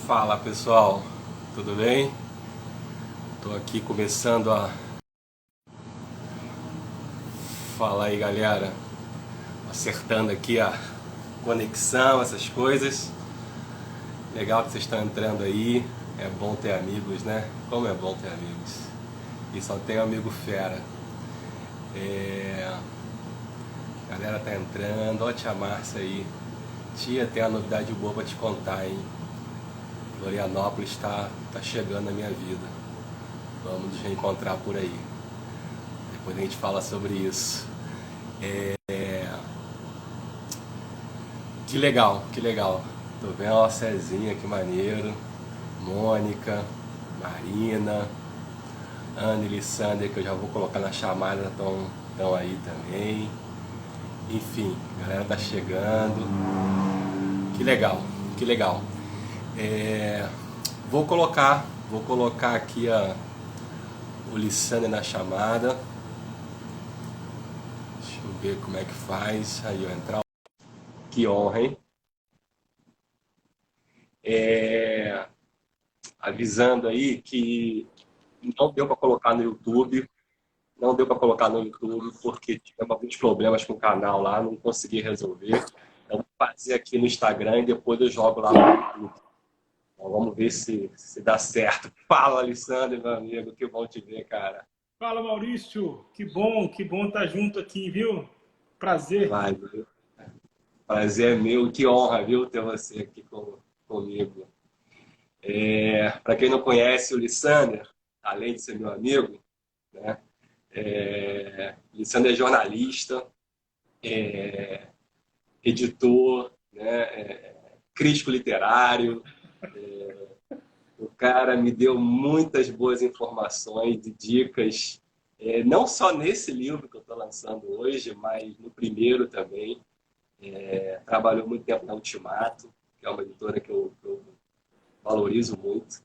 Fala pessoal, tudo bem? Tô aqui começando a falar aí galera, acertando aqui a conexão, essas coisas. Legal que vocês estão entrando aí, é bom ter amigos, né? Como é bom ter amigos. E só tem amigo fera. A galera tá entrando, ó a tia Márcia aí. Tia, tem uma novidade boa pra te contar, hein? Florianópolis tá chegando na minha vida. Vamos nos reencontrar por aí. Depois a gente fala sobre isso. Que legal, que legal. Tô vendo a Cezinha, que maneiro. Mônica, Marina, Ana e Lissander, que eu já vou colocar na chamada, estão aí também. Enfim, a galera tá chegando. Que legal, que legal. Vou colocar aqui o Lissander na chamada. Deixa eu ver como é que faz. Aí, ó, entrar. Que honra, hein? Avisando aí que não deu para colocar no YouTube. Não deu para colocar no YouTube porque tivemos alguns problemas com o canal lá, não consegui resolver. Então, vou fazer aqui no Instagram e depois eu jogo lá no YouTube. Então, vamos ver se dá certo. Fala, Alessandro, meu amigo, que bom te ver, cara. Fala, Maurício. Que bom estar junto aqui, viu? Prazer. Valeu. Prazer é meu, que honra, viu, ter você aqui comigo. Para quem não conhece o Lissander, além de ser meu amigo, né? Lissander é jornalista, editor, né? Crítico literário. O cara me deu muitas boas informações e dicas, não só nesse livro que eu estou lançando hoje, mas no primeiro também. Trabalhou muito tempo na Ultimato, que é uma editora que eu valorizo muito.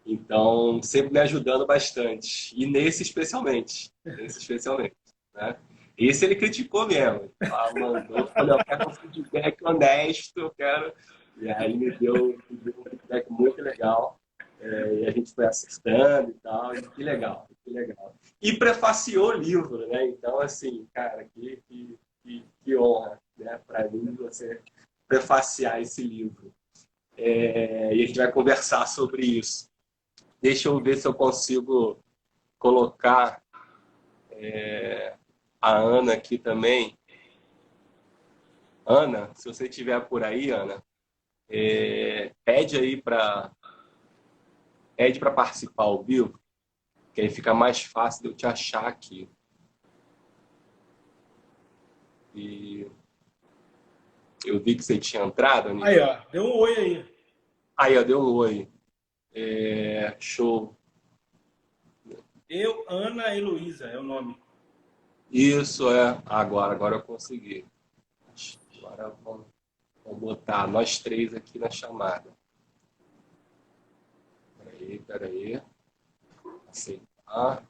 Então, sempre me ajudando bastante. E nesse especialmente. Né? Esse ele criticou mesmo. Mandou, falou, eu quero um feedback honesto, eu quero... E aí me deu um feedback muito legal. E a gente foi acertando e tal. E que legal, que legal. E prefaciou o livro, né? Então, assim, cara, que honra, né? Para mim, você prefaciar esse livro. E a gente vai conversar sobre isso. Deixa eu ver se eu consigo colocar a Ana aqui também. Ana, se você estiver por aí, Ana, pede aí para participar ao vivo, que aí fica mais fácil de eu te achar aqui. E eu vi que você tinha entrado, Aninha. Aí, ó. Deu um oi aí. Aí, ó, deu um oi. Show. Ana Heloísa é o nome. Isso é. Agora eu consegui. Agora vamos botar nós três aqui na chamada. Peraí. Aceitar.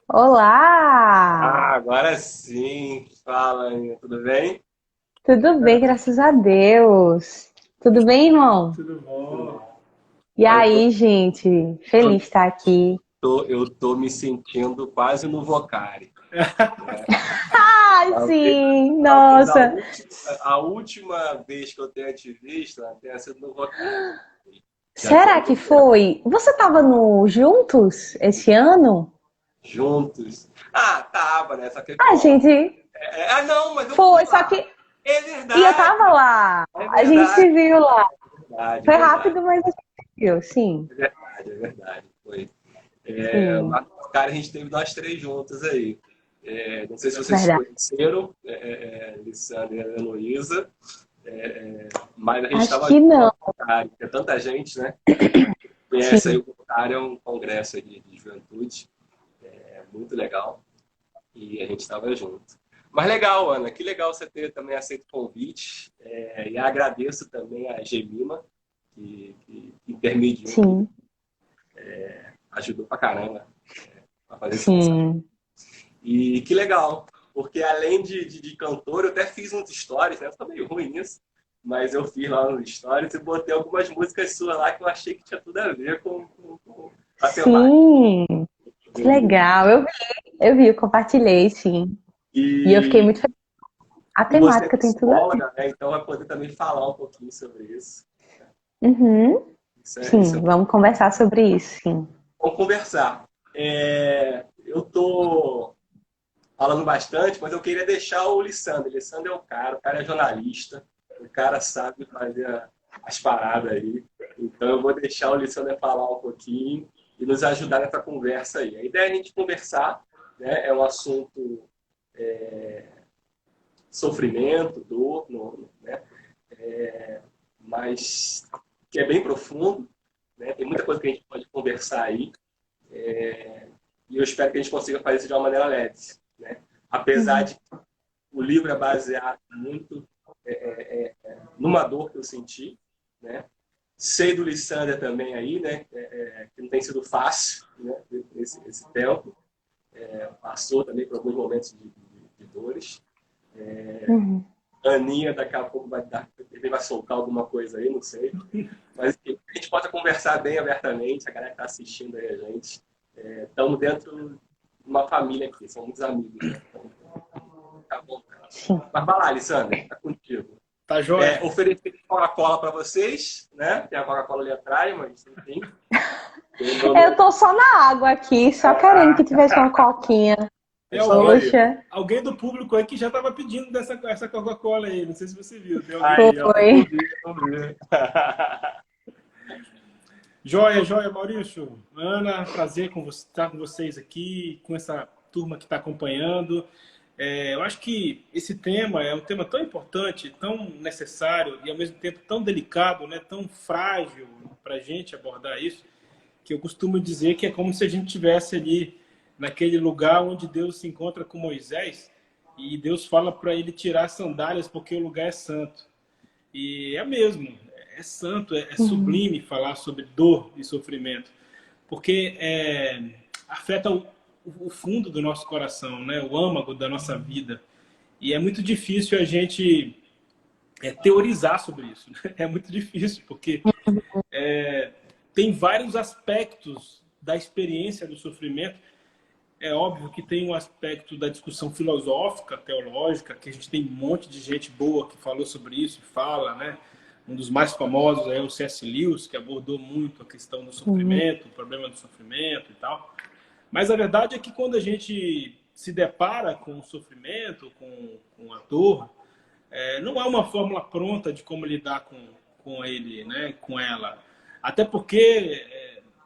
Olá! Agora sim. Fala, Aninha, tudo bem? Tudo bem, graças a Deus. Tudo bem, irmão? Tudo bom? E Eu tô, aí, gente? Feliz de estar aqui. eu tô me sentindo quase no Vocari. Ai, sim! Nossa! A última vez que eu tenha te visto, ela tenha sido no Vocari. Já tem Será algum que tempo. foi? Você estava no Juntos esse ano? Juntos. Tava, né? Só que A gente não, mas eu fui foi, só lá. que. É E eu verdade, tava lá. é A gente verdade, se viu lá. é Foi verdade, rápido, mas a gente se viu, sim. é verdade. Foi. Sim, Mas, cara, a gente teve nós três juntos aí. Não sei se vocês se verdade. conheceram, Lissandra e a Heloísa, mas a gente Acho estava que junto no não. Vocari, porque tanta gente, né? Conhece aí Sim, o Vocari, é um congresso aí de juventude, muito legal, e a gente estava junto. Mas legal, Ana, que legal você ter também aceito o convite, e agradeço também a Gemima, que intermediou aí, sim, ajudou pra caramba a fazer esse lançamento. sim. E que legal, porque além de cantor, eu até fiz uns stories, né? Eu tô meio ruim nisso. mas eu fiz lá no Stories e botei algumas músicas suas lá que eu achei que tinha tudo a ver com a temática. Sim, que legal. Eu vi, eu compartilhei, sim. E eu fiquei E, muito feliz. A e você é temática tem tudo a ver. psicóloga, né? Então vai poder também falar um pouquinho sobre isso. Uhum. Isso Sim, é vamos conversar sobre isso, sim. bom conversar. Eu tô falando bastante, mas eu queria deixar o Lissandro. O Lissandro é o cara é jornalista, o cara sabe fazer as paradas aí. Então eu vou deixar o Lissandro falar um pouquinho e nos ajudar nessa conversa aí. A ideia é a gente conversar, né? É um assunto sofrimento, dor, né? Mas que é bem profundo, né? Tem muita coisa que a gente pode conversar aí. E eu espero que a gente consiga fazer isso de uma maneira leve, né? Apesar de que o livro é baseado muito numa dor que eu senti, né? Sei do Lissander também aí, né? Que não tem sido fácil, né? Esse tempo. Passou também por alguns momentos de dores. Uhum. Aninha daqui a pouco vai soltar alguma coisa aí, não sei. Mas que a gente possa conversar bem abertamente, a galera que está assistindo aí a gente. Estamos dentro de uma família aqui, são muitos amigos. Né? Então, tá bom, cara. Sim. Mas vai lá, Alessandra, tá contigo. Tá joia? Oferecer Coca-Cola para vocês, né? Tem a Coca-Cola ali atrás, mas enfim. Eu tô só na água aqui, só querendo que tivesse uma coquinha. Tem Poxa, alguém do público aí que já estava pedindo essa Coca-Cola aí. Não sei se você viu. Tem alguém... Aí, ó, foi. vamos ver. Joia, joia, Maurício. Ana, prazer estar com vocês aqui, com essa turma que está acompanhando. Eu acho que esse tema é um tema tão importante, tão necessário e ao mesmo tempo tão delicado, né? Tão frágil para a gente abordar isso, que eu costumo dizer que é como se a gente estivesse ali naquele lugar onde Deus se encontra com Moisés e Deus fala para ele tirar as sandálias porque o lugar é santo. E é mesmo, é santo, é sublime falar sobre dor e sofrimento, porque afeta o fundo do nosso coração, né? O âmago da nossa vida. E é muito difícil a gente teorizar sobre isso. Né? É muito difícil, porque tem vários aspectos da experiência do sofrimento. É óbvio que tem um aspecto da discussão filosófica, teológica, que a gente tem um monte de gente boa que falou sobre isso, fala, né? Um dos mais famosos é o C.S. Lewis, que abordou muito a questão do sofrimento, o problema do sofrimento e tal. Mas a verdade é que quando a gente se depara com o sofrimento, com a dor, não há uma fórmula pronta de como lidar com ele, né? Com ela. Até porque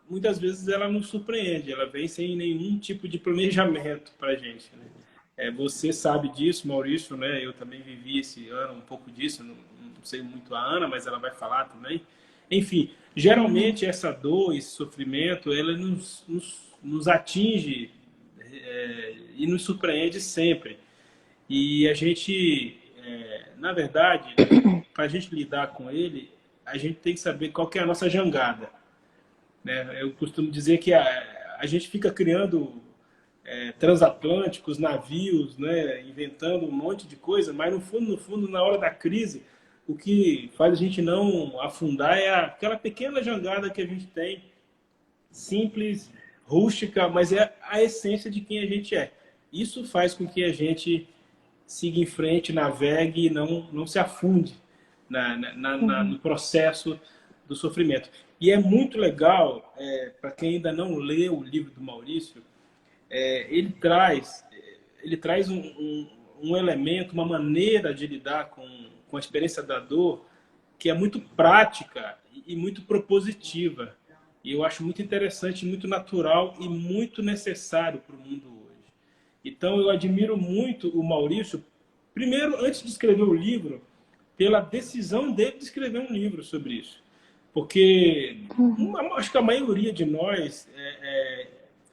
muitas vezes ela nos surpreende, ela vem sem nenhum tipo de planejamento para a gente. Né? Você sabe disso, Maurício, né? Eu também vivi esse ano um pouco disso, não sei muito a Ana, mas ela vai falar também. Enfim, geralmente essa dor, esse sofrimento, ela nos atinge e nos surpreende sempre. E a gente, na verdade, para a gente lidar com ele, a gente tem que saber qual que é a nossa jangada. Né? Eu costumo dizer que a gente fica criando transatlânticos, navios, né? Inventando um monte de coisa, mas no fundo, na hora da crise, o que faz a gente não afundar é aquela pequena jangada que a gente tem, simples, rústica, mas é a essência de quem a gente é. Isso faz com que a gente siga em frente, navegue e não se afunde no processo do sofrimento. E é muito legal, para quem ainda não leu o livro do Maurício, ele traz um elemento, uma maneira de lidar com a experiência da dor que é muito prática e muito propositiva. E eu acho muito interessante, muito natural e muito necessário para o mundo hoje. Então, eu admiro muito o Maurício, primeiro, antes de escrever o livro, pela decisão dele de escrever um livro sobre isso. Porque acho que a maioria de nós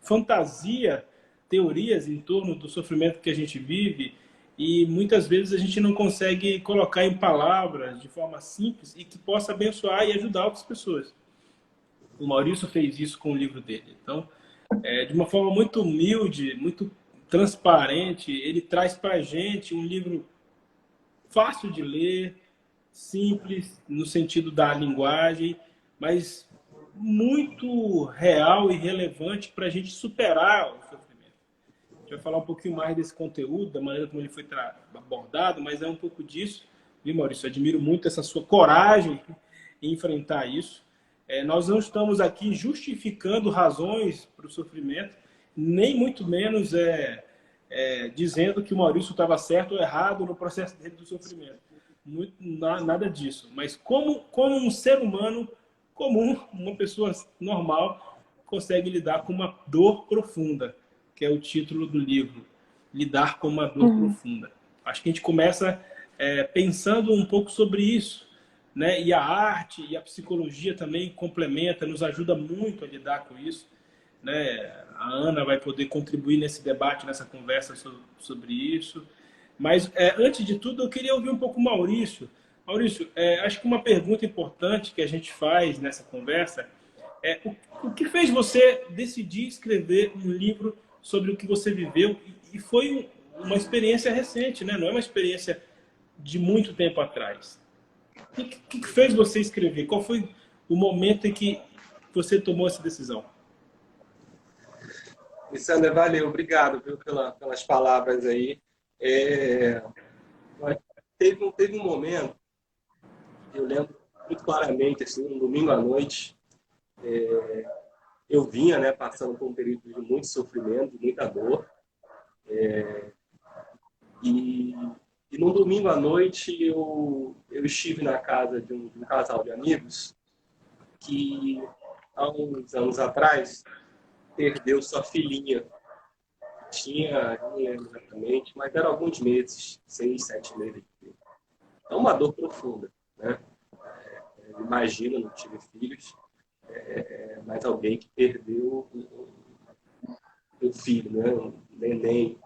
fantasia teorias em torno do sofrimento que a gente vive e muitas vezes a gente não consegue colocar em palavras de forma simples e que possa abençoar e ajudar outras pessoas. O Maurício fez isso com o livro dele. Então, de uma forma muito humilde, muito transparente, ele traz para a gente um livro fácil de ler, simples no sentido da linguagem, mas muito real e relevante para a gente superar o sofrimento. A gente vai falar um pouquinho mais desse conteúdo, da maneira como ele foi abordado, mas é um pouco disso. Viu, Maurício? Eu admiro muito essa sua coragem em enfrentar isso. Nós não estamos aqui justificando razões para o sofrimento, nem muito menos dizendo que o Maurício estava certo ou errado no processo dele do sofrimento. Nada disso. Mas como um ser humano comum, uma pessoa normal, consegue lidar com uma dor profunda, que é o título do livro, Lidar com uma Dor Profunda. Acho que a gente começa pensando um pouco sobre isso, né? E a arte e a psicologia também complementa, nos ajuda muito a lidar com isso, né? A Ana vai poder contribuir nesse debate, nessa conversa sobre isso. Mas, antes de tudo, eu queria ouvir um pouco o Maurício. Maurício, acho que uma pergunta importante que a gente faz nessa conversa é o que fez você decidir escrever um livro sobre o que você viveu? E foi uma experiência recente, né? Não é uma experiência de muito tempo atrás. O que fez você escrever? Qual foi o momento em que você tomou essa decisão? Sandra, valeu, obrigado, viu, pelas palavras aí. Teve um momento, eu lembro muito claramente, assim, um domingo à noite, eu vinha, né, passando por um período de muito sofrimento, de muita dor, e num domingo à noite eu estive na casa de um casal de amigos que, há uns anos atrás, perdeu sua filhinha. Não lembro exatamente, mas eram alguns meses, 6, 7 meses. É uma dor profunda, né? Imagina, não tive filhos, mas alguém que perdeu um filho, né? Um neném.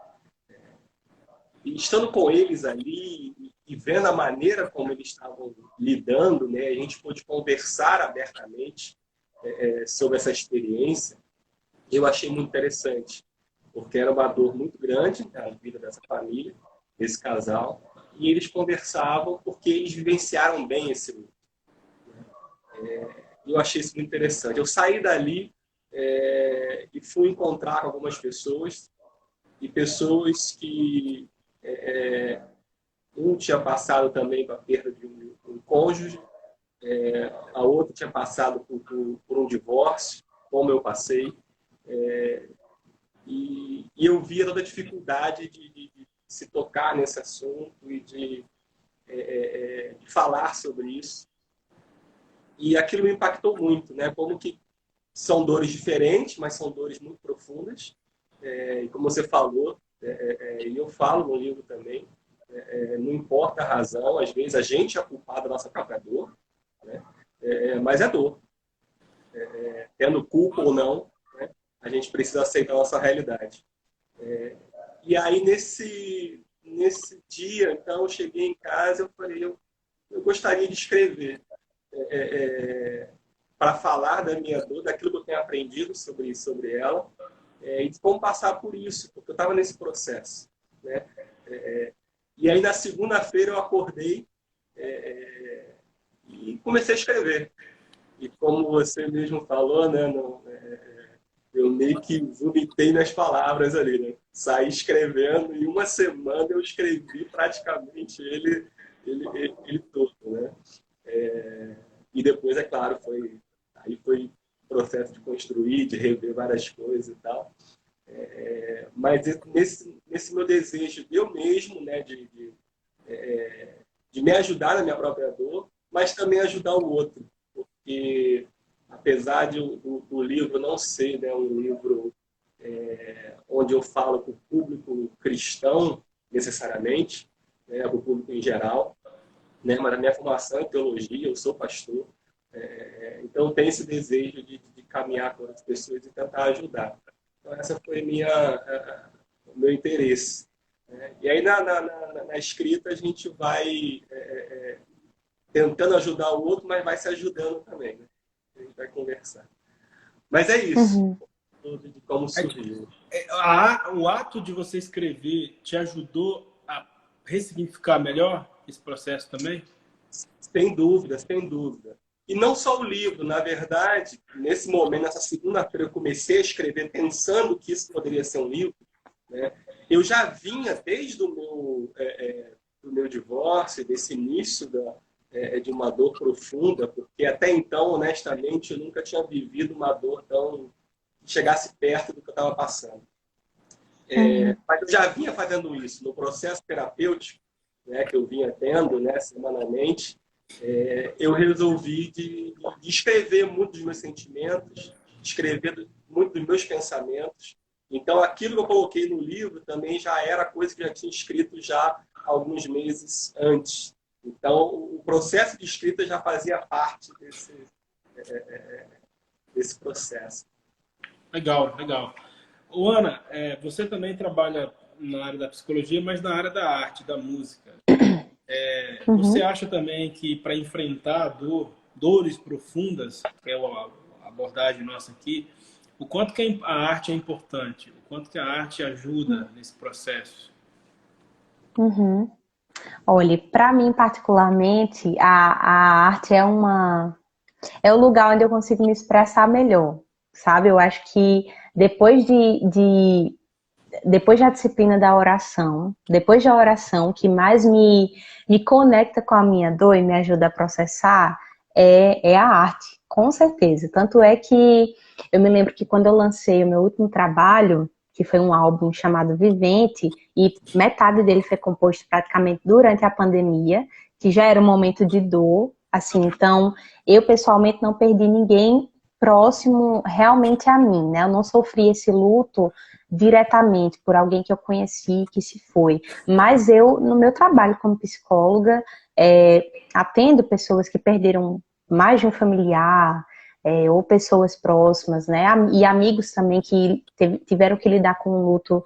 E estando com eles ali e vendo a maneira como eles estavam lidando, né? A gente pôde conversar abertamente sobre essa experiência. Eu achei muito interessante, porque era uma dor muito grande na vida dessa família, desse casal, e eles conversavam porque eles vivenciaram bem esse luto. Eu achei isso muito interessante. Eu saí dali e fui encontrar algumas pessoas, e pessoas que um tinha passado também com a perda de um cônjuge, a outra tinha passado por um divórcio, como eu passei, e eu via toda a dificuldade de se tocar nesse assunto e de falar sobre isso. E aquilo me impactou muito, né? Como que são dores diferentes, mas são dores muito profundas. E como você falou, e eu falo no livro também, não importa a razão, às vezes a gente é culpado da nossa própria dor, né? Mas é dor. Tendo culpa ou não, né? A gente precisa aceitar a nossa realidade. E aí, nesse dia, então, eu cheguei em casa, eu falei, eu gostaria de escrever para falar da minha dor, daquilo que eu tenho aprendido sobre ela, e de como passar por isso, porque eu estava nesse processo, né? E aí, na segunda-feira, eu acordei e comecei a escrever. E como você mesmo falou, né, eu meio que vomitei nas palavras ali, né? Saí escrevendo, e uma semana eu escrevi praticamente ele todo, né? E depois, é claro, foi processo de construir, de rever várias coisas e tal. Mas nesse meu desejo eu mesmo, né, de me ajudar na minha própria dor, mas também ajudar o outro, porque apesar do livro não ser, né, um livro onde eu falo com o público cristão necessariamente, né, com o público em geral, né, mas a minha formação é teologia, eu sou pastor, então tem esse desejo de caminhar com as pessoas e tentar ajudar. Então essa foi o meu interesse. E aí na escrita a gente vai tentando ajudar o outro, mas vai se ajudando também, né? A gente vai conversar. Mas é isso, de como surgiu. O ato de você escrever te ajudou a ressignificar melhor esse processo também? Sem dúvida, sem dúvida. E não só o livro, na verdade, nesse momento, nessa segunda-feira, eu comecei a escrever pensando que isso poderia ser um livro, né? Eu já vinha desde o do meu divórcio, desse início de uma dor profunda, porque até então, honestamente, eu nunca tinha vivido uma dor tão que chegasse perto do que eu estava passando. Mas eu já vinha fazendo isso no processo terapêutico, né, que eu vinha tendo, né, semanalmente. Eu resolvi de escrever muito dos meus sentimentos, escrever muito dos meus pensamentos. Então, aquilo que eu coloquei no livro também já era coisa que eu já tinha escrito já alguns meses antes. Então, o processo de escrita já fazia parte desse processo. Legal, legal. Ô, Ana, você também trabalha na área da psicologia, mas na área da arte, da música. Você acha também que para enfrentar dores profundas, que é a abordagem nossa aqui, o quanto que a arte é importante, o quanto que a arte ajuda nesse processo? Olha, para mim particularmente, a arte é o lugar onde eu consigo me expressar melhor, sabe? Eu acho que depois da disciplina da oração, depois da oração, o que mais me conecta com a minha dor e me ajuda a processar é a arte, com certeza. Tanto é que eu me lembro que quando eu lancei o meu último trabalho, que foi um álbum chamado Vivente, e metade dele foi composto praticamente durante a pandemia, que já era um momento de dor, assim, então eu pessoalmente não perdi ninguém próximo realmente a mim, né? Eu não sofri esse luto diretamente por alguém que eu conheci que se foi, mas eu, no meu trabalho como psicóloga, atendo pessoas que perderam mais de um familiar, ou pessoas próximas, né? E amigos também que tiveram que lidar com o luto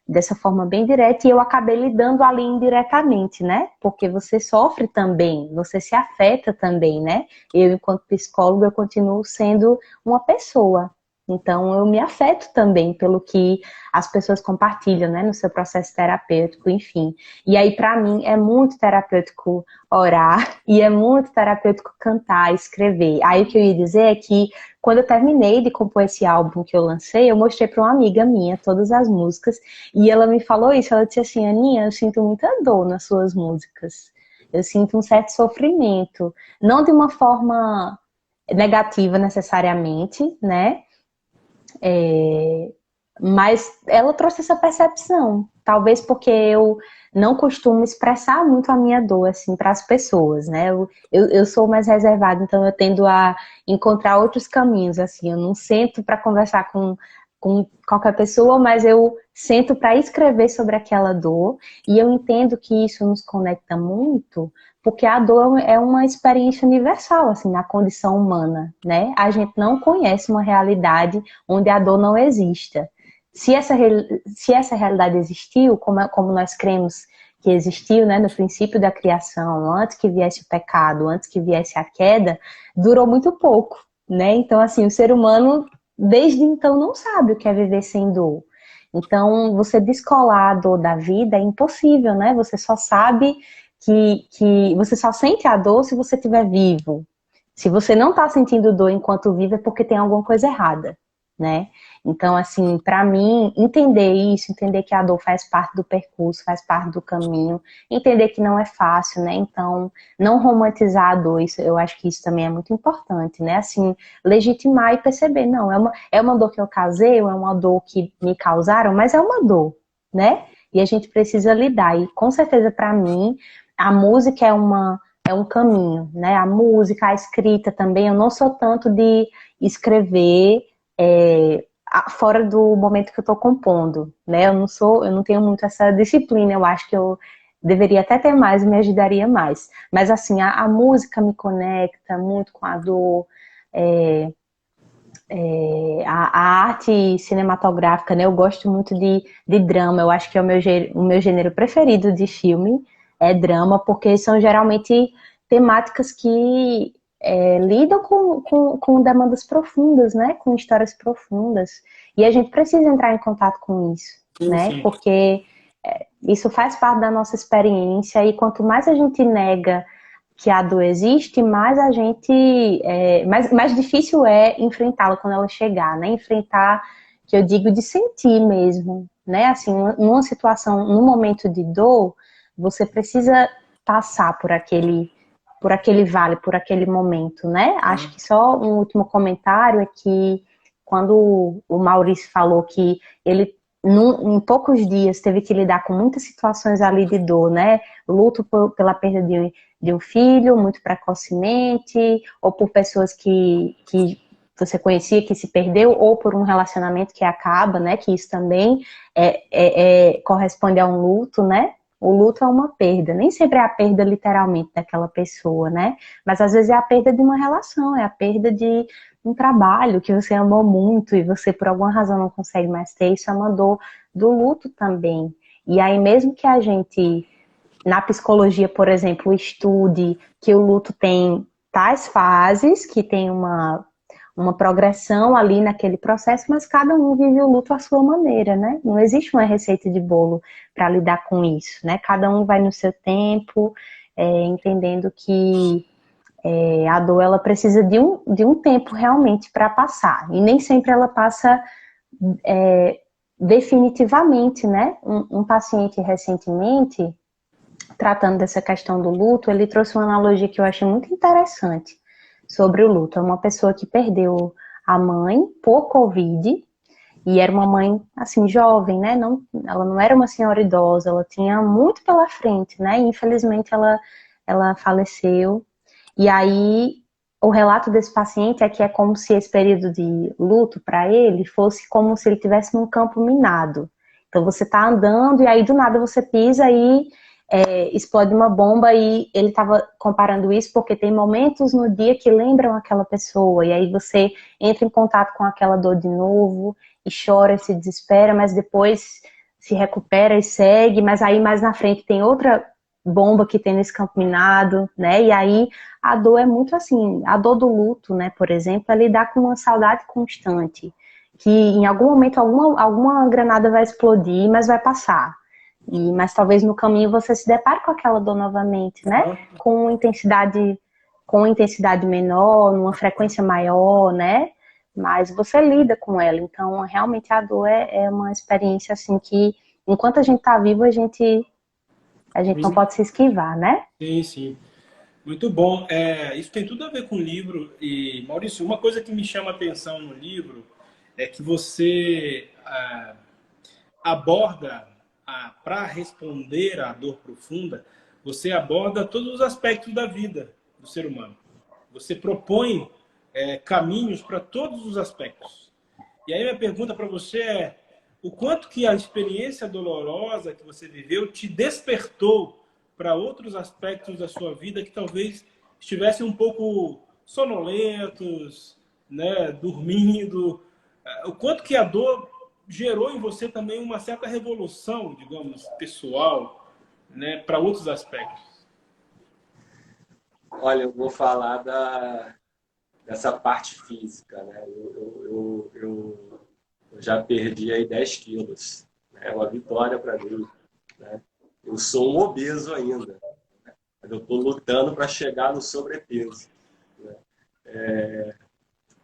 dessa forma bem direta, e eu acabei lidando ali indiretamente, né? Porque você sofre também, você se afeta também, né? Eu, enquanto psicóloga, eu continuo sendo uma pessoa. Então, eu me afeto também pelo que as pessoas compartilham, né? No seu processo terapêutico, enfim. E aí, para mim, é muito terapêutico orar e é muito terapêutico cantar, escrever. Aí, o que eu ia dizer é que quando eu terminei de compor esse álbum que eu lancei, eu mostrei para uma amiga minha todas as músicas e ela me falou isso. Ela disse assim: Aninha, eu sinto muita dor nas suas músicas. Eu sinto um certo sofrimento. Não de uma forma negativa necessariamente, né? Mas ela trouxe essa percepção. Talvez porque eu não costumo expressar muito a minha dor assim para as pessoas, né? Eu sou mais reservada, então eu tendo a encontrar outros caminhos, assim. Eu não sento para conversar com qualquer pessoa, mas eu sento para escrever sobre aquela dor, e eu entendo que isso nos conecta muito, porque a dor é uma experiência universal, assim, na condição humana, né? A gente não conhece uma realidade onde a dor não exista. Se essa realidade existiu, como nós cremos que existiu, né, no princípio da criação, antes que viesse o pecado, antes que viesse a queda, durou muito pouco, né? Então, assim, o ser humano, desde então, não sabe o que é viver sem dor. Então, você descolar a dor da vida é impossível, né? Você só sabe que você só sente a dor se você estiver vivo. Se você não está sentindo dor enquanto vive, é porque tem alguma coisa errada, né? Então, assim, para mim, entender isso, entender que a dor faz parte do percurso, faz parte do caminho, entender que não é fácil, né? Então, não romantizar a dor, isso, eu acho que isso também é muito importante, né? Assim, legitimar e perceber, não, é uma dor que eu causei, ou é uma dor que me causaram, mas é uma dor, né? E a gente precisa lidar. E, com certeza, para mim, a música é um caminho, né? A música, a escrita também, eu não sou tanto de escrever fora do momento que eu estou compondo, né? Eu não tenho muito essa disciplina, eu acho que eu deveria até ter mais e me ajudaria mais. Mas assim, a música me conecta muito com a dor, a arte cinematográfica, né? Eu gosto muito de drama, eu acho que é o meu gênero preferido de filme, é drama, porque são geralmente temáticas que lidam com demandas profundas, né? Com histórias profundas. E a gente precisa entrar em contato com isso, Sim, né? sim. Porque isso faz parte da nossa experiência, e quanto mais a gente nega que a dor existe, mais a gente, mais difícil é enfrentá-la quando ela chegar, né? Enfrentar, que eu digo, de sentir mesmo, né? Assim, numa situação, num momento de dor, você precisa passar por aquele vale, por aquele momento, né? Acho que só um último comentário é que quando o Maurício falou que ele em poucos dias teve que lidar com muitas situações ali de dor, né? Luto pela perda de um filho muito precocemente, ou por pessoas que você conhecia que se perdeu, ou por um relacionamento que acaba, né? Que isso também corresponde a um luto, né? O luto é uma perda, nem sempre é a perda literalmente daquela pessoa, né? Mas às vezes é a perda de uma relação, é a perda de um trabalho que você amou muito e você por alguma razão não consegue mais ter, isso é uma dor do luto também. E aí mesmo que a gente, na psicologia, por exemplo, estude que o luto tem tais fases, que tem uma progressão ali naquele processo, mas cada um vive o luto à sua maneira, né? Não existe uma receita de bolo para lidar com isso, né? Cada um vai no seu tempo, entendendo que a dor ela precisa de um tempo realmente para passar. E nem sempre ela passa definitivamente, né? Um paciente recentemente, tratando dessa questão do luto, ele trouxe uma analogia que eu achei muito interessante sobre o luto. É uma pessoa que perdeu a mãe por Covid, e era uma mãe, assim, jovem, né? Não, ela não era uma senhora idosa, ela tinha muito pela frente, né? E infelizmente ela faleceu. E aí, o relato desse paciente é que é como se esse período de luto para ele fosse como se ele estivesse num campo minado. Então você está andando e aí do nada você pisa e explode uma bomba, e ele estava comparando isso porque tem momentos no dia que lembram aquela pessoa, e aí você entra em contato com aquela dor de novo e chora, se desespera, mas depois se recupera e segue, mas aí mais na frente tem outra bomba que tem nesse campo minado, né? E aí a dor é muito assim, a dor do luto, né, por exemplo, é lidar com uma saudade constante, que em algum momento alguma granada vai explodir, mas vai passar. Mas talvez no caminho você se depare com aquela dor novamente, né? Com intensidade menor, numa frequência maior, né? Mas você lida com ela. Então, realmente a dor é uma experiência assim que, enquanto a gente está vivo, a gente não pode se esquivar, né? Sim, sim. Muito bom. Isso tem tudo a ver com o livro. E, Maurício, uma coisa que me chama a atenção no livro é que você aborda, para responder à dor profunda, você aborda todos os aspectos da vida do ser humano. Você propõe caminhos para todos os aspectos. E aí minha pergunta para você é: o quanto que a experiência dolorosa que você viveu te despertou para outros aspectos da sua vida que talvez estivessem um pouco sonolentos, né, dormindo? O quanto que a dor gerou em você também uma certa revolução, digamos, pessoal, né, para outros aspectos? Olha, eu vou falar dessa parte física, né? Eu já perdi aí 10 quilos. É uma vitória para mim, né? Eu sou um obeso ainda, né? Mas eu estou lutando para chegar no sobrepeso, né?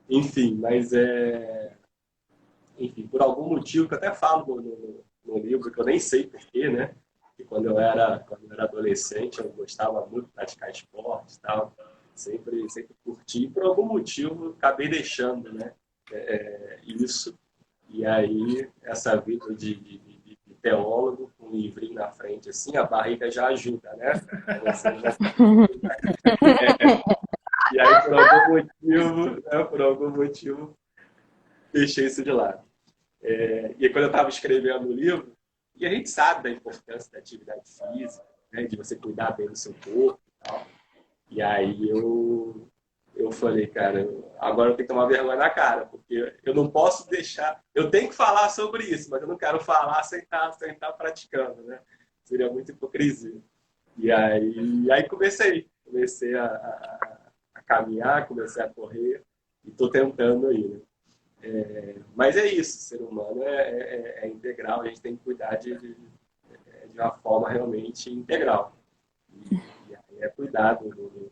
Enfim, enfim, por algum motivo que eu até falo no livro, que eu nem sei porquê, né? Que quando eu era adolescente, eu gostava muito de praticar esporte e tal. Sempre curti. Por algum motivo, acabei deixando, né? Isso. E aí, essa vida de teólogo, com um livrinho na frente, assim, a barriga já ajuda, né? E aí, por algum motivo, deixei isso de lado. E aí, quando eu estava escrevendo o livro, e a gente sabe da importância da atividade física, né, de você cuidar bem do seu corpo e tal. E aí eu falei, cara, agora eu tenho que tomar vergonha na cara, porque eu não posso deixar... Eu tenho que falar sobre isso, mas eu não quero falar sem estar praticando, né? Seria muita hipocrisia. E aí comecei a caminhar, comecei a correr e estou tentando aí, né? Mas é isso, o ser humano é integral, a gente tem que cuidar de uma forma realmente integral. E É cuidado do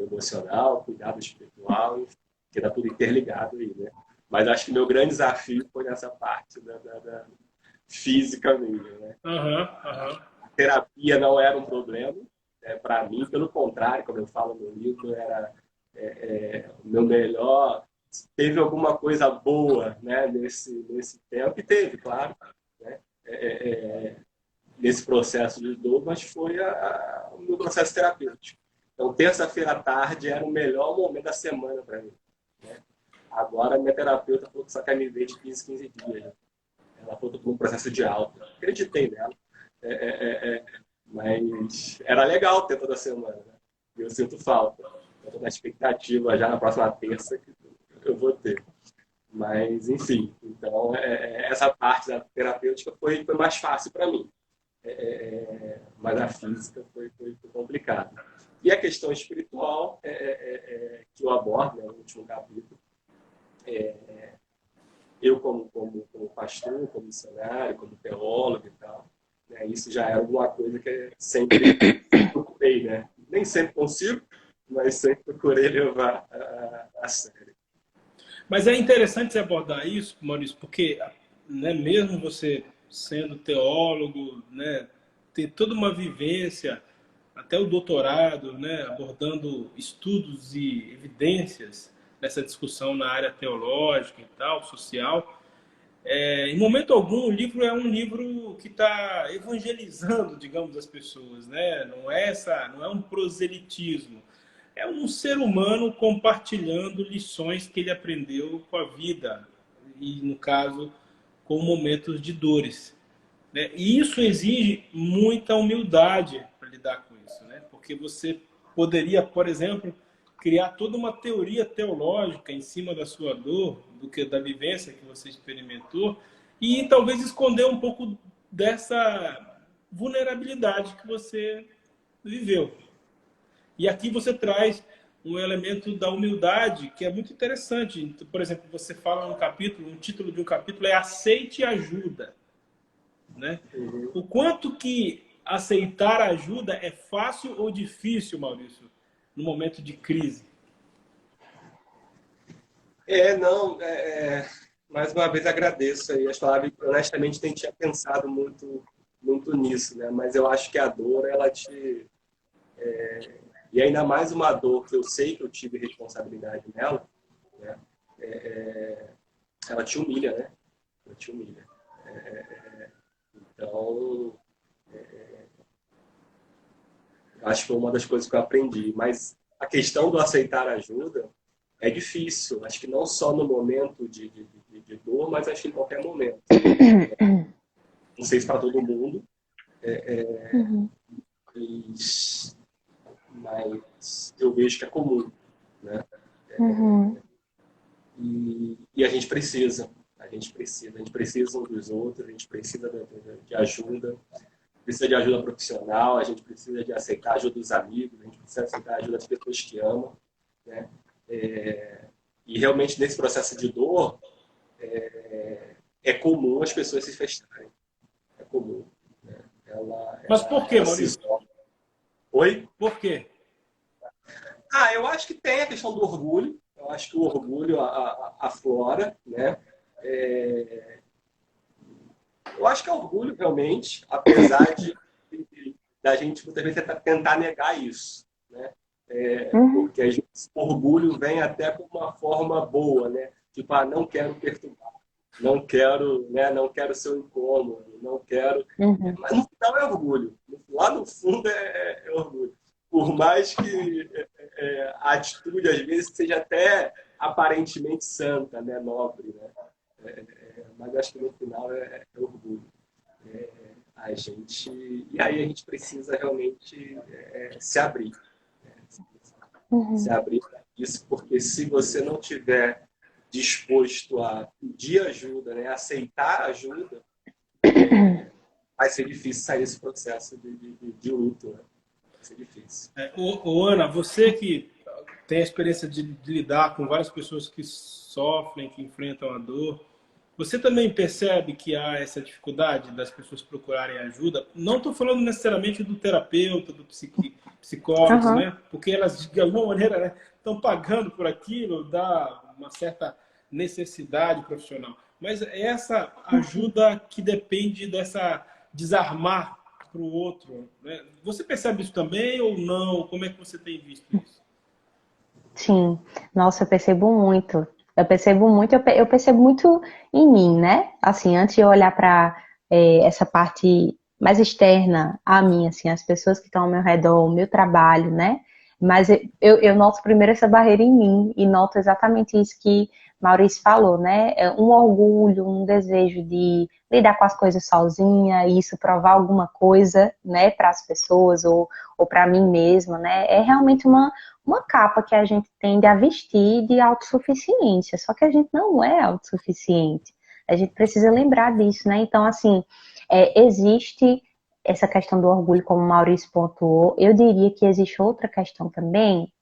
emocional, cuidado espiritual, enfim, que está tudo interligado aí, né? Mas acho que meu grande desafio foi nessa parte da física mesmo, né? A terapia não era um problema, para mim, pelo contrário, como eu falo no livro, era o meu melhor. Teve alguma coisa boa, né, nesse tempo, e teve, claro, né? Nesse processo de dor, mas foi o meu processo terapêutico. Então, terça-feira à tarde era o melhor momento da semana para mim, né? Agora, minha terapeuta falou que só quer me ver de 15 dias. Né? Ela falou que eu estou num processo de alta. Acreditei nela. Mas era legal ter toda semana. Né? E eu sinto falta. Eu estou na expectativa já na próxima terça que eu vou ter. Mas, enfim. Então, essa parte da terapêutica foi mais fácil para mim. Mas a física foi complicada. E a questão espiritual, que eu abordo, né, no último capítulo, eu como pastor, como missionário, como teólogo e tal, né, isso já é alguma coisa que eu sempre procurei, né? Nem sempre consigo, mas sempre procurei levar a sério. Mas é interessante você abordar isso, Maurício, porque, né, mesmo você sendo teólogo, né, ter toda uma vivência, até o doutorado, né, abordando estudos e evidências nessa discussão na área teológica e tal, social, em momento algum o livro é um livro que está evangelizando, digamos, as pessoas, né? Não é um proselitismo. É um ser humano compartilhando lições que ele aprendeu com a vida e, no caso, com momentos de dores, né? E isso exige muita humildade para lidar com isso, né? Porque você poderia, por exemplo, criar toda uma teoria teológica em cima da sua dor, da vivência que você experimentou, e talvez esconder um pouco dessa vulnerabilidade que você viveu. E aqui você traz um elemento da humildade que é muito interessante. Por exemplo, você fala no capítulo, o título de um capítulo é Aceite e Ajuda, né? O quanto que aceitar ajuda é fácil ou difícil, Maurício, no momento de crise? Não, mais uma vez agradeço aí as palavras. Honestamente, nem tinha pensado muito nisso, né? Mas eu acho que a dor, ela te... E ainda mais uma dor que eu sei que eu tive responsabilidade nela, né? Ela te humilha, né? Ela te humilha. Então, acho que foi uma das coisas que eu aprendi. Mas a questão do aceitar ajuda é difícil. Acho que não só no momento de dor, mas acho que em qualquer momento. Não sei se para todo mundo, mas eu vejo que é comum, né? E a gente precisa. A gente precisa um dos outros, a gente precisa de ajuda. Precisa de ajuda profissional, a gente precisa de aceitar a ajuda dos amigos, a gente precisa aceitar a ajuda das pessoas que amam, né? E realmente nesse processo de dor é comum as pessoas se fecharem, é comum, né? Mas por quê, Maurício? Oi? Por quê? Eu acho que tem a questão do orgulho. Eu acho que o orgulho aflora, né? Eu acho que é orgulho, realmente, apesar da gente muitas vezes tentar negar isso, né? Porque a gente, o orgulho vem até com uma forma boa, né? Tipo, não quero perturbar, não quero, né? Não quero ser um incômodo, não quero... Mas no final é orgulho. Lá no fundo é orgulho. Por mais que a atitude, às vezes, seja até aparentemente santa, né? Nobre, né? Mas acho que no final é orgulho. A gente... E aí a gente precisa realmente se abrir. Se abrir para isso, porque se você não tiver disposto a pedir ajuda, né? Aceitar ajuda, vai ser difícil sair desse processo de luto, né? Vai ser difícil. Ana, você que tem a experiência de lidar com várias pessoas que sofrem, que enfrentam a dor, Você também percebe que há essa dificuldade das pessoas procurarem ajuda? Não estou falando necessariamente do terapeuta, do psicólogo, Aham. né? Porque elas, de alguma maneira, né, estão pagando por aquilo, dá uma certa necessidade profissional. Mas é essa ajuda que depende dessa desarmar para o outro, né? Você percebe isso também ou não? Como é que você tem visto isso? Sim, nossa, eu percebo muito. Eu percebo muito, eu percebo muito em mim, né? Assim, antes de eu olhar para essa parte mais externa a mim, assim, as pessoas que estão ao meu redor, o meu trabalho, né? Mas eu noto primeiro essa barreira em mim e noto exatamente isso que Maurício falou, né? É um orgulho, um desejo de lidar com as coisas sozinha e isso provar alguma coisa, né, para as pessoas ou para mim mesma, né? É realmente uma capa que a gente tende a vestir de autossuficiência, só que a gente não é autossuficiente. A gente precisa lembrar disso, né? Então, assim, existe essa questão do orgulho, como o Maurício pontuou. Eu diria que existe outra questão também,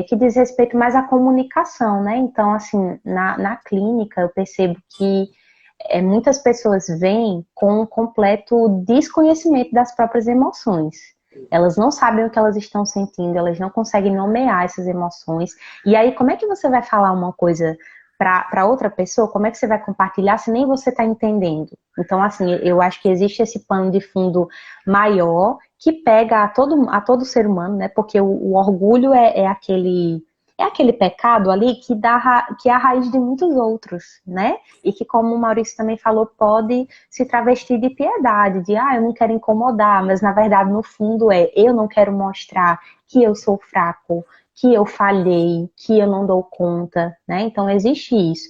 que diz respeito mais à comunicação, né? Então, assim, na clínica eu percebo que muitas pessoas vêm com um completo desconhecimento das próprias emoções. Elas não sabem o que elas estão sentindo, elas não conseguem nomear essas emoções. E aí, como é que você vai falar uma coisa para outra pessoa? Como é que você vai compartilhar se nem você está entendendo? Então, assim, eu acho que existe esse pano de fundo maior que pega a todo ser humano, né? Porque o orgulho é aquele pecado ali que é a raiz de muitos outros, né? E que, como o Maurício também falou, pode se travestir de piedade, de eu não quero incomodar, mas na verdade, no fundo, eu não quero mostrar que eu sou fraco, que eu falhei, que eu não dou conta, né? Então, existe isso.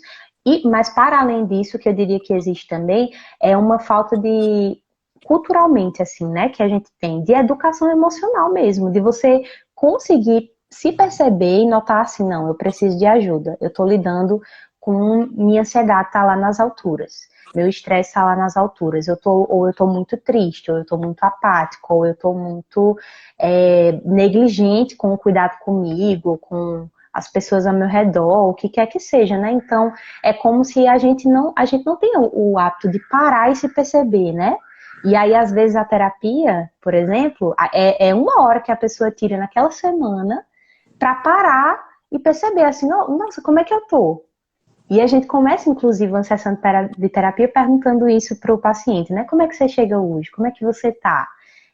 Mas, para além disso, o que eu diria que existe também é uma falta de, culturalmente, assim, né, que a gente tem, de educação emocional mesmo, de você conseguir se perceber e notar assim, não, eu preciso de ajuda, eu tô lidando com minha ansiedade tá lá nas alturas, meu estresse tá lá nas alturas, ou eu tô muito triste, ou eu tô muito apático, ou eu tô muito negligente com o cuidado comigo, com as pessoas ao meu redor, o que quer que seja, né? Então, é como se a gente não tem o hábito de parar e se perceber, né? E aí, às vezes, a terapia, por exemplo, é uma hora que a pessoa tira naquela semana para parar e perceber assim, nossa, como é que eu tô? E a gente começa, inclusive, uma sessão de terapia perguntando isso para o paciente, né? Como é que você chega hoje? Como é que você tá?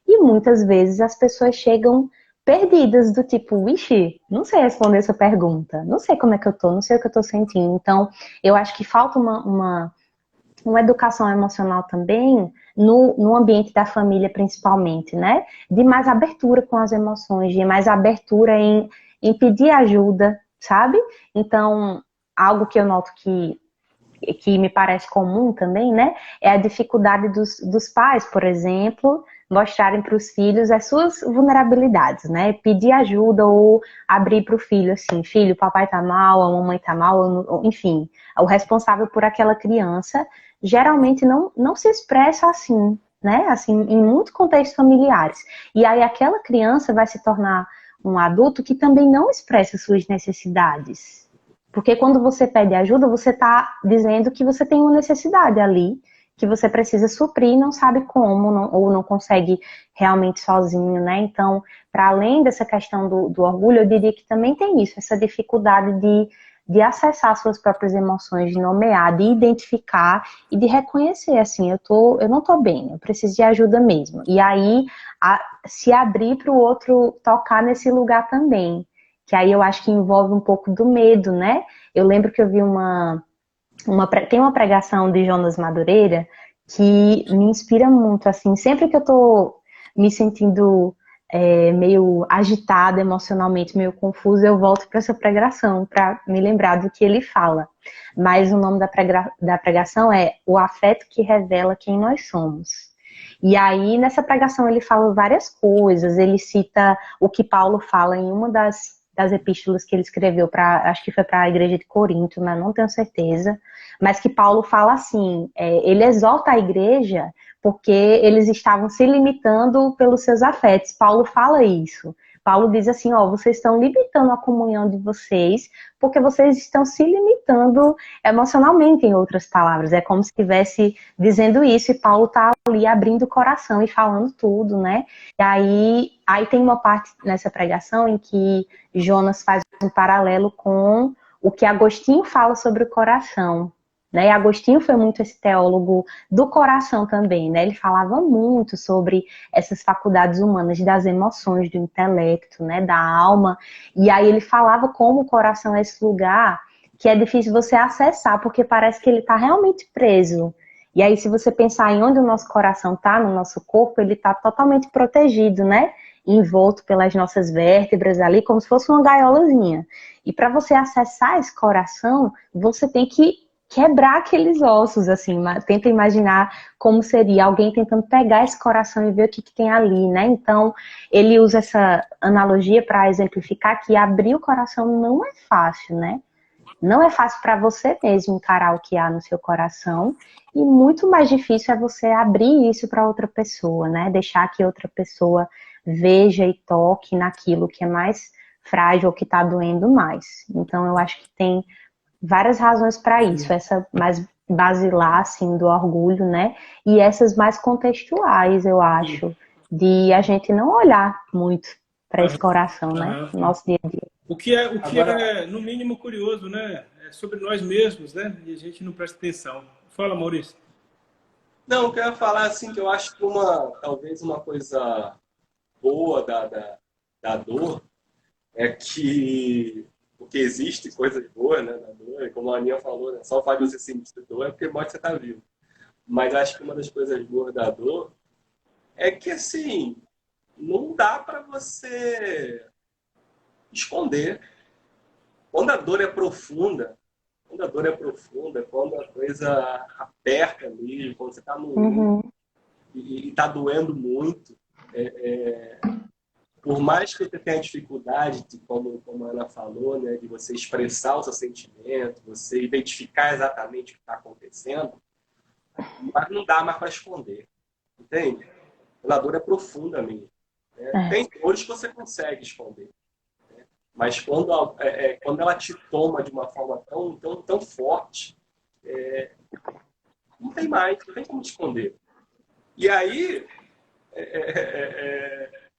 E muitas vezes as pessoas chegam perdidas, do tipo, ixi, não sei responder essa pergunta, não sei como é que eu tô, não sei o que eu tô sentindo. Então, eu acho que falta uma educação emocional também no ambiente da família, principalmente, né? De mais abertura com as emoções, de mais abertura em pedir ajuda, sabe? Então, algo que eu noto que me parece comum também, né? É a dificuldade dos pais, por exemplo, mostrarem para os filhos as suas vulnerabilidades, né? Pedir ajuda ou abrir para o filho, assim, filho, o papai tá mal, a mamãe tá mal, enfim, o responsável por aquela criança geralmente não se expressa assim, né? Assim, em muitos contextos familiares. E aí aquela criança vai se tornar um adulto que também não expressa suas necessidades. Porque quando você pede ajuda, você está dizendo que você tem uma necessidade ali, que você precisa suprir e não sabe como, ou não consegue realmente sozinho, né? Então, para além dessa questão do orgulho, eu diria que também tem isso, essa dificuldade de acessar suas próprias emoções, de nomear, de identificar e de reconhecer, assim, eu não tô bem, eu preciso de ajuda mesmo. E aí, se abrir para o outro tocar nesse lugar também, que aí eu acho que envolve um pouco do medo, né? Eu lembro que eu vi tem uma pregação de Jonas Madureira que me inspira muito, assim, sempre que eu tô me sentindo meio agitada emocionalmente, meio confusa, eu volto para essa pregação para me lembrar do que ele fala. Mas o nome da pregação é O Afeto que Revela Quem Nós Somos. E aí, nessa pregação, ele fala várias coisas, ele cita o que Paulo fala em uma das epístolas que ele escreveu acho que foi para a igreja de Corinto, mas não tenho certeza, mas que Paulo fala assim, ele exorta a igreja porque eles estavam se limitando pelos seus afetos. Paulo fala isso, Paulo diz assim, ó, vocês estão limitando a comunhão de vocês porque vocês estão se limitando emocionalmente, em outras palavras. É como se estivesse dizendo isso e Paulo está ali abrindo o coração e falando tudo, né? E aí tem uma parte nessa pregação em que Jonas faz um paralelo com o que Agostinho fala sobre o coração. Né? E Agostinho foi muito esse teólogo do coração também, né? Ele falava muito sobre essas faculdades humanas, das emoções, do intelecto, né? Da alma. E aí ele falava como o coração é esse lugar que é difícil você acessar, porque parece que ele está realmente preso. E aí, se você pensar em onde o nosso coração está, no nosso corpo, ele está totalmente protegido, né? Envolto pelas nossas vértebras ali, como se fosse uma gaiolazinha. E para você acessar esse coração, você tem que quebrar aqueles ossos, assim, tenta imaginar como seria alguém tentando pegar esse coração e ver o que tem ali, né? Então, ele usa essa analogia para exemplificar que abrir o coração não é fácil, né? Não é fácil para você mesmo encarar o que há no seu coração e muito mais difícil é você abrir isso para outra pessoa, né? Deixar que outra pessoa veja e toque naquilo que é mais frágil, que está doendo mais. Então, eu acho que tem várias razões para isso, essa mais basilar, assim, do orgulho, né? E essas mais contextuais, eu acho, de a gente não olhar muito para esse coração, né? No nosso dia a dia. O que é, no mínimo, curioso, né? É sobre nós mesmos, né? E a gente não presta atenção. Fala, Maurício. Não, eu quero falar assim que eu acho que talvez uma coisa boa da dor é que porque existe coisas boas, né, da dor, e como a Aninha falou, né, só o fato de você sentir dor é porque mostra que você está vivo. Mas acho que uma das coisas boas da dor é que, assim, não dá para você esconder. Quando a dor é profunda, quando a coisa aperta mesmo, quando você está no e está doendo muito, por mais que você tenha dificuldade, como a Ana falou, né, de você expressar o seu sentimento, você identificar exatamente o que está acontecendo, mas não dá mais para esconder, entende? A dor é profunda mesmo. Né? Tem dores que você consegue esconder, né? Mas quando ela te toma de uma forma tão forte, não tem como te esconder. E aí...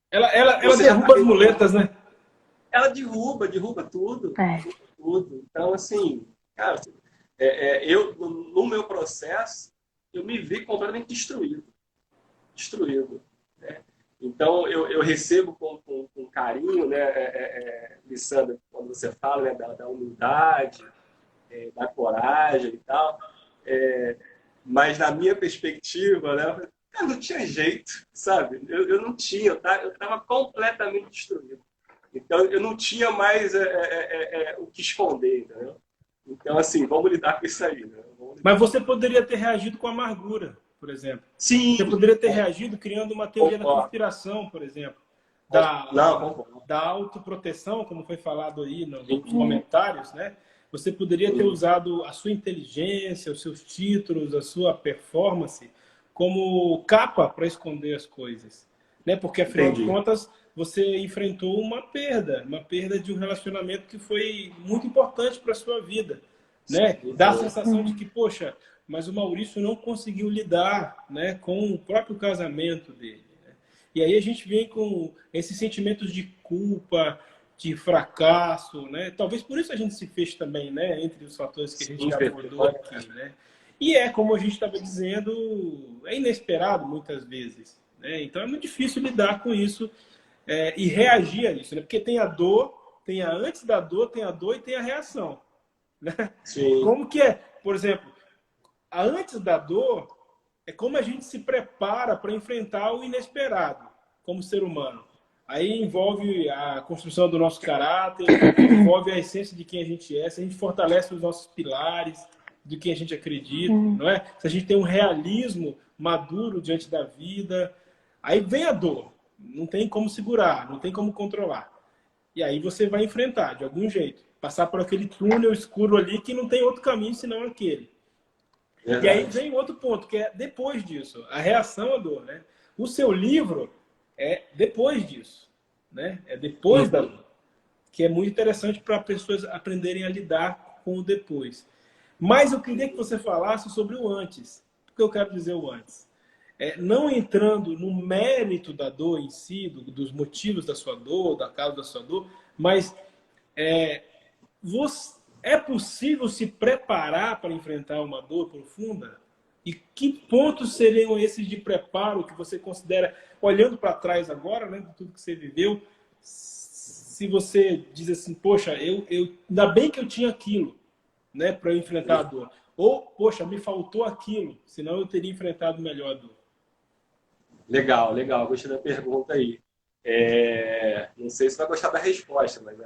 Ela derruba as muletas, né? Ela derruba tudo. Tudo. Então, assim, cara, no meu processo, eu me vi completamente destruído. Né? Então, eu recebo com carinho, né, Lissandra, quando você fala, né, da humildade, da coragem e tal, mas na minha perspectiva, né, eu não tinha jeito, sabe? Eu não tinha, eu estava completamente destruído. Então, eu não tinha mais o que esconder, entendeu? Então, assim, vamos lidar com isso aí. Né? Mas você poderia ter reagido com amargura, por exemplo. Sim. Você poderia ter reagido criando uma teoria da conspiração, por exemplo. Da autoproteção, como foi falado aí nos comentários, né? Você poderia ter usado a sua inteligência, os seus títulos, a sua performance como capa para esconder as coisas. Né? Porque, afinal de contas, você enfrentou uma perda de um relacionamento que foi muito importante para a sua vida. Né? Dá a sensação de que, poxa, mas o Maurício não conseguiu lidar, né, com o próprio casamento dele. Né? E aí a gente vem com esses sentimentos de culpa, de fracasso, né? Talvez por isso a gente se fez também, né, entre os fatores que a gente abordou aqui, né? E como a gente estava dizendo, é inesperado muitas vezes. Né? Então é muito difícil lidar com isso e reagir a isso. Né? Porque tem a dor, tem a antes da dor, tem a dor e tem a reação. Né? Sim. Como que é? Por exemplo, a antes da dor é como a gente se prepara para enfrentar o inesperado como ser humano. Aí envolve a construção do nosso caráter, envolve a essência de quem a gente é, se a gente fortalece os nossos pilares, do que a gente acredita, não é? Se a gente tem um realismo maduro diante da vida, aí vem a dor, não tem como segurar, não tem como controlar. E aí você vai enfrentar, de algum jeito, passar por aquele túnel escuro ali que não tem outro caminho senão aquele. E aí vem outro ponto, que é depois disso, a reação à dor, né? O seu livro é depois disso. né? É depois da dor. Que é muito interessante para pessoas aprenderem a lidar com o depois. Mas eu queria que você falasse sobre o antes. O que eu quero dizer o antes? Não entrando no mérito da dor em si, dos motivos da sua dor, da causa da sua dor, mas é possível se preparar para enfrentar uma dor profunda? E que pontos seriam esses de preparo que você considera, olhando para trás agora, né, de tudo que você viveu, se você diz assim, poxa, ainda bem que eu tinha aquilo, né, para eu enfrentar a dor. Ou, poxa, me faltou aquilo, senão eu teria enfrentado melhor a dor. Legal, legal. Gostei da pergunta aí. Não sei se vai gostar da resposta, mas...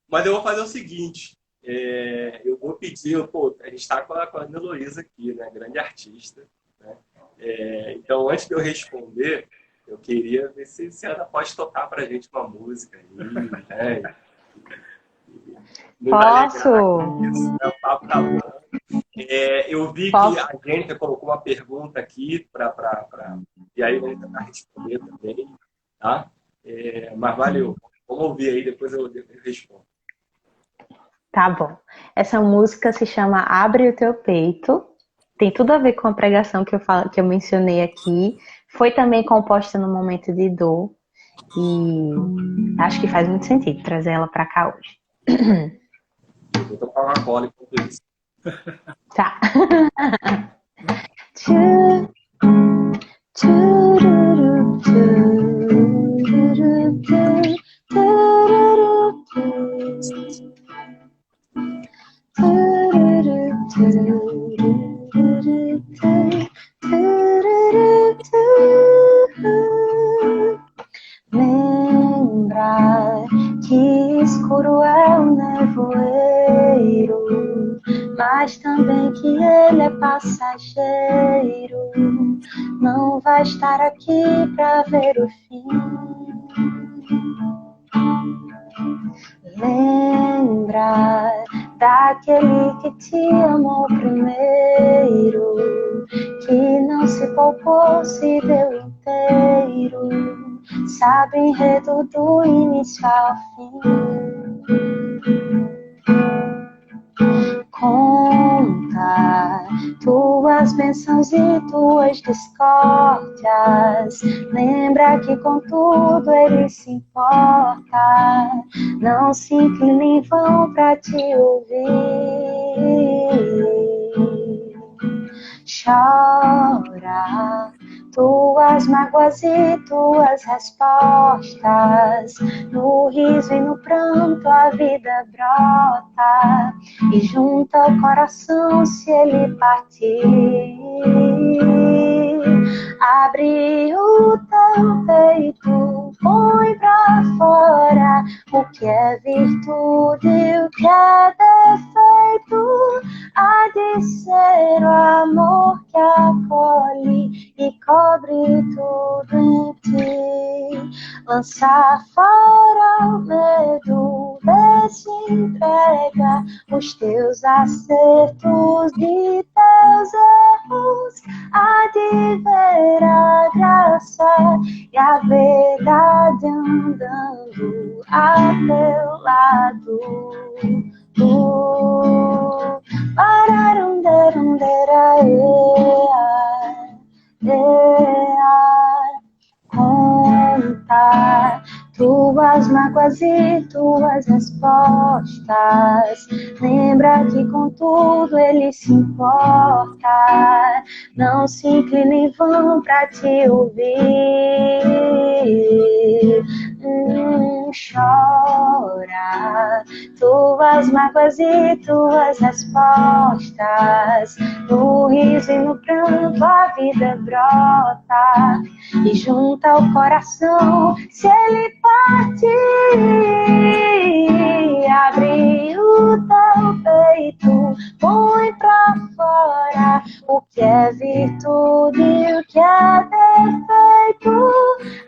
mas eu vou fazer o seguinte. Eu vou pedir... Pô, a gente está com a Ana Heloísa aqui, né? Grande artista. Né? Então, antes de eu responder, eu queria ver se a Ana pode tocar para a gente uma música aí, né? Posso? Isso, né? O papo tá bom. Eu vi que a Jênica colocou uma pergunta aqui e aí eu vou tentar responder também, tá? Mas valeu. Vamos ouvir aí, depois eu respondo. Tá bom. Essa música se chama Abre o Teu Peito. Tem tudo a ver com a pregação que eu mencionei aqui. Foi também composta no momento de dor. E acho que faz muito sentido trazer ela para cá hoje. Vou tocar uma cola enquanto isso. Tá. Lembra que escuro é o nevoeiro, mas também que ele é passageiro. Não vai estar aqui pra ver o fim. Lembra daquele que te amou primeiro, que não se poupou, se deu inteiro. Sabe o enredo do início ao fim. Conta tuas bênçãos e tuas discórdias. Lembra que com tudo ele se importa. Não se inclina em vão pra te ouvir. Chora tuas mágoas e tuas respostas. No riso e no pranto a vida brota, e junta o coração se ele partir. Abre o teu peito, põe pra fora o que é virtude e o que é defeito. Há de ser o amor que acolhe e cobre tudo em ti. Lança fora o medo, desentrega os teus acertos de teus erros. Há de ver a graça e a verdade andando a teu lado. Conta tuas mágoas e tuas respostas. Lembra que com tudo ele se importa. Não se inclina em vão pra te ouvir. Chora tuas mágoas e tuas respostas. No riso e no pranto a vida brota, e junta o coração se ele partir. Abre o teu peito, põe pra fora o que é virtude e o que é defeito.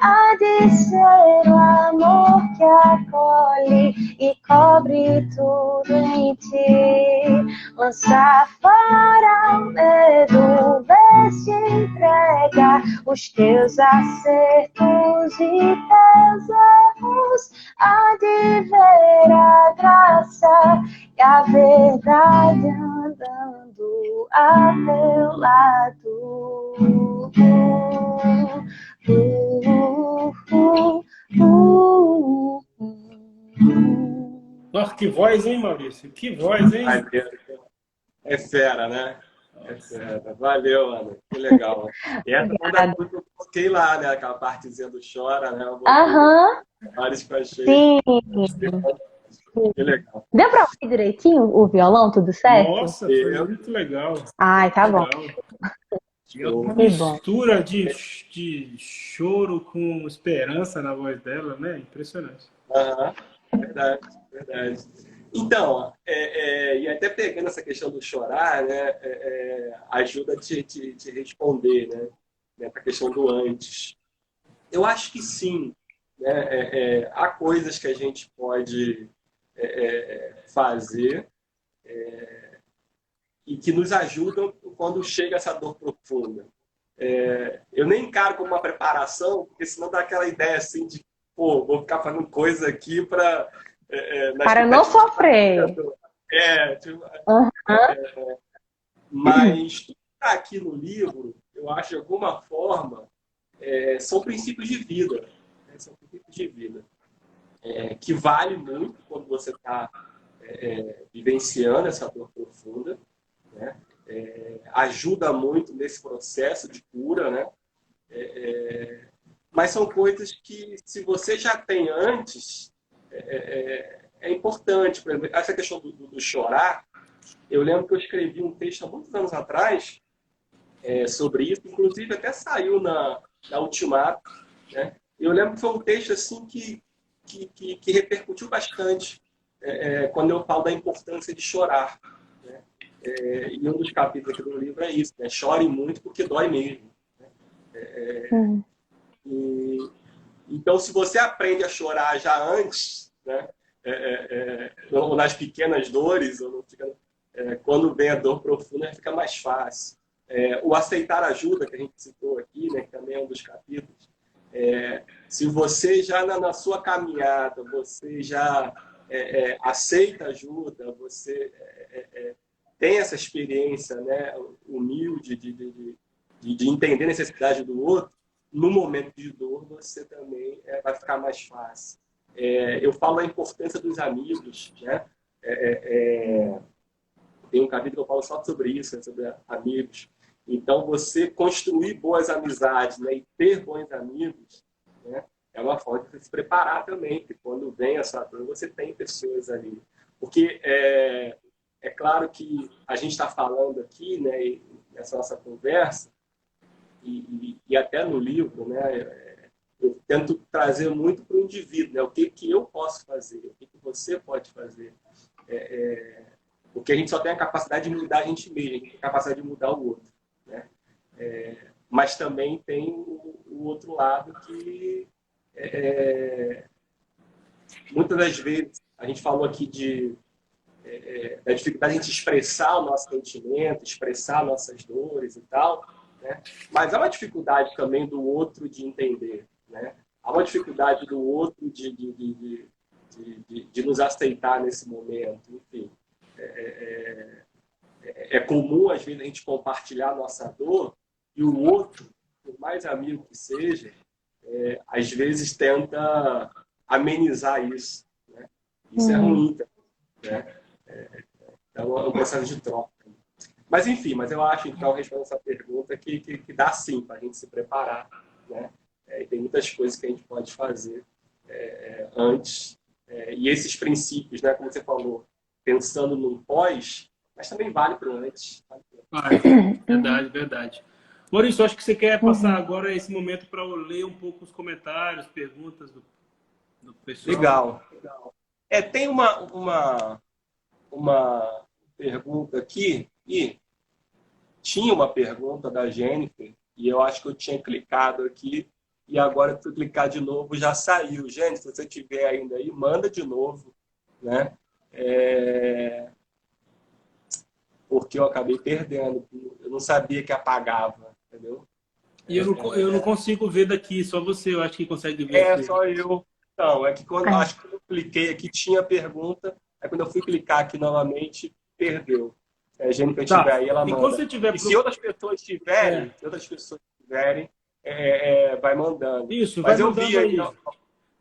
Há de ser o amor que acolhe e cobre tudo em ti. Lança fora o medo, se entrega os teus acertos e teus erros, há de ver a graça e a verdade andando a meu lado. Nossa, que voz, hein, Maurício? Que voz, hein? Ai, é fera, né? É fera. Valeu, Ana. Que legal. E essa foi da coisa que eu coloquei lá, né? Aquela partezinha do chora, né? Eu Aham, vários que eu achei. sim. Que legal. Deu pra ouvir direitinho o violão, tudo certo? Nossa, foi muito legal. Ai, tá bom. Legal. E é uma Que bom. mistura de choro com esperança na voz dela, né? Impressionante. Aham, verdade, verdade. Então, e até pegando essa questão do chorar, né, ajuda a te responder, né, para a questão do antes. Eu acho que sim, né, há coisas que a gente pode fazer e que nos ajudam quando chega essa dor profunda. Eu nem encaro como uma preparação, porque senão dá aquela ideia assim de, pô, vou ficar fazendo coisa aqui para... Para não sofrer. Tipo, Uhum. mas tudo que está aqui no livro, eu acho, de alguma forma, são princípios de vida. Né? São princípios de vida. Que vale muito quando você está vivenciando essa dor profunda. Né? Ajuda muito nesse processo de cura, né? Mas são coisas que, se você já tem antes, é importante. Por exemplo, essa questão do chorar, eu lembro que eu escrevi um texto há muitos anos atrás sobre isso, inclusive até saiu na Ultimato, né? Eu lembro que foi um texto assim que repercutiu bastante quando eu falo da importância de chorar. Né? E um dos capítulos aqui do livro é isso, né? Chore muito porque dói mesmo. Né? Então, se você aprende a chorar já antes, né? Ou nas pequenas dores, ou quando vem a dor profunda, fica mais fácil. O aceitar ajuda, que a gente citou aqui, né? Que também é um dos capítulos. Se você já na sua caminhada, você já aceita ajuda, você tem essa experiência, né, humilde de entender a necessidade do outro, no momento de dor você também vai ficar mais fácil. Eu falo da importância dos amigos, né? Tem um capítulo que eu falo só sobre isso, né, sobre amigos. Então, você construir boas amizades, né, e ter bons amigos, né, é uma forma de você se preparar também, que quando vem essa dor, você tem pessoas ali. Porque é claro que a gente está falando aqui, né, nessa nossa conversa, e até no livro, né, eu tento trazer muito para o indivíduo, né, o que eu posso fazer, o que você pode fazer. Porque a gente só tem a capacidade de mudar a gente mesmo, a gente tem a capacidade de mudar o outro. Né? Mas também tem o outro lado que muitas das vezes a gente falou aqui da dificuldade de a gente expressar o nosso sentimento, expressar nossas dores e tal, né? Mas há uma dificuldade também do outro de entender, né? Há uma dificuldade do outro de nos aceitar nesse momento, enfim. É comum, às vezes, a gente compartilhar a nossa dor e o outro, por mais amigo que seja, às vezes tenta amenizar isso. Né? Isso é ruim, né? Então, é um processo de troca. Mas, enfim, eu acho, então, respondendo essa pergunta, que dá sim para a gente se preparar. Né? E tem muitas coisas que a gente pode fazer antes. E esses princípios, né, como você falou, pensando no pós, mas também vale para o antes. Verdade, verdade. Maurício, acho que você quer passar agora esse momento para eu ler um pouco os comentários, perguntas do pessoal. Legal. Tem uma pergunta aqui, e tinha uma pergunta da Jennifer, e eu acho que eu tinha clicado aqui, e agora que eu clicar de novo já saiu. Gente, se você tiver ainda aí, manda de novo, né? Porque eu acabei perdendo, eu não sabia que apagava. entendeu? E eu não consigo ver daqui, só você, eu acho que consegue ver. É só eu. Então, é que quando acho que quando eu cliquei aqui tinha pergunta, aí quando eu fui clicar aqui novamente, perdeu. É, a Jennifer estiver Tá. aí, ela E quando manda. você tiver E se outras pessoas É, tiverem, vai mandando. isso, vai Mas eu vi mandando aí aí.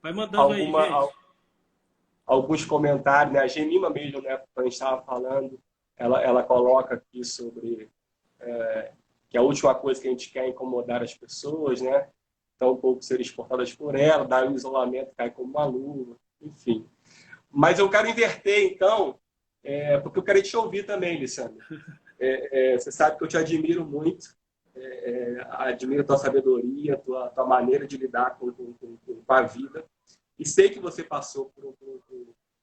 Vai mandando aí, alguma, gente. alguns comentários, né? A Gemima mesmo, né? Quando a gente estava falando, ela coloca aqui sobre que a última coisa que a gente quer é incomodar as pessoas, né? Então, um pouco ser exportadas por ela, dar o isolamento, cai como uma luva, enfim. Mas eu quero inverter, então, porque eu quero te ouvir também, Lissandra. Você sabe que eu te admiro muito, admiro a tua sabedoria, tua maneira de lidar com a vida. E sei que você passou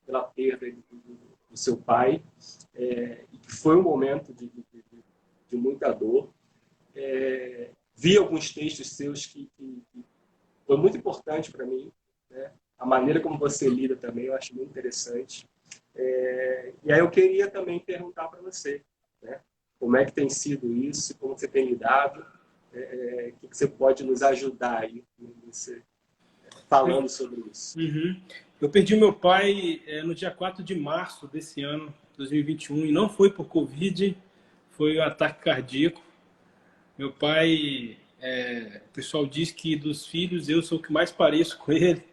pela perda do seu pai, e que foi um momento de muita dor. Vi alguns textos seus que foi muito importante para mim, né? A maneira como você lida também eu acho muito interessante. E aí eu queria também perguntar para você, né? Como é que tem sido isso, como você tem lidado, o que você pode nos ajudar aí falando sobre isso. Uhum. Eu perdi meu pai no dia 4 de março desse ano, 2021, e não foi por Covid, foi um ataque cardíaco. Meu pai, o pessoal diz que dos filhos eu sou o que mais pareço com ele,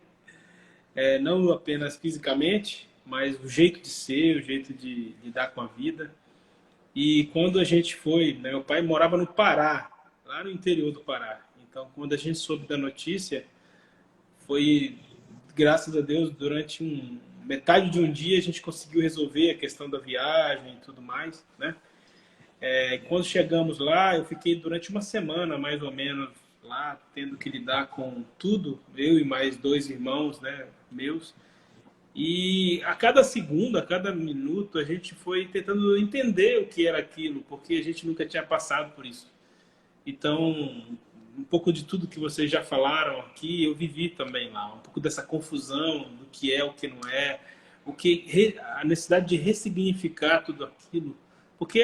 não apenas fisicamente, mas o jeito de ser, o jeito de lidar com a vida. E quando a gente foi, né, meu pai morava no Pará, lá no interior do Pará. Então, quando a gente soube da notícia, foi, graças a Deus, durante metade de um dia a gente conseguiu resolver a questão da viagem e tudo mais, né? Quando chegamos lá, eu fiquei durante uma semana, mais ou menos, lá, tendo que lidar com tudo, eu e mais dois irmãos, né, meus. E a cada segundo, a cada minuto, a gente foi tentando entender o que era aquilo, porque a gente nunca tinha passado por isso. Então, um pouco de tudo que vocês já falaram aqui, eu vivi também lá. Um pouco dessa confusão do que é, o que não é, a necessidade de ressignificar tudo aquilo. Porque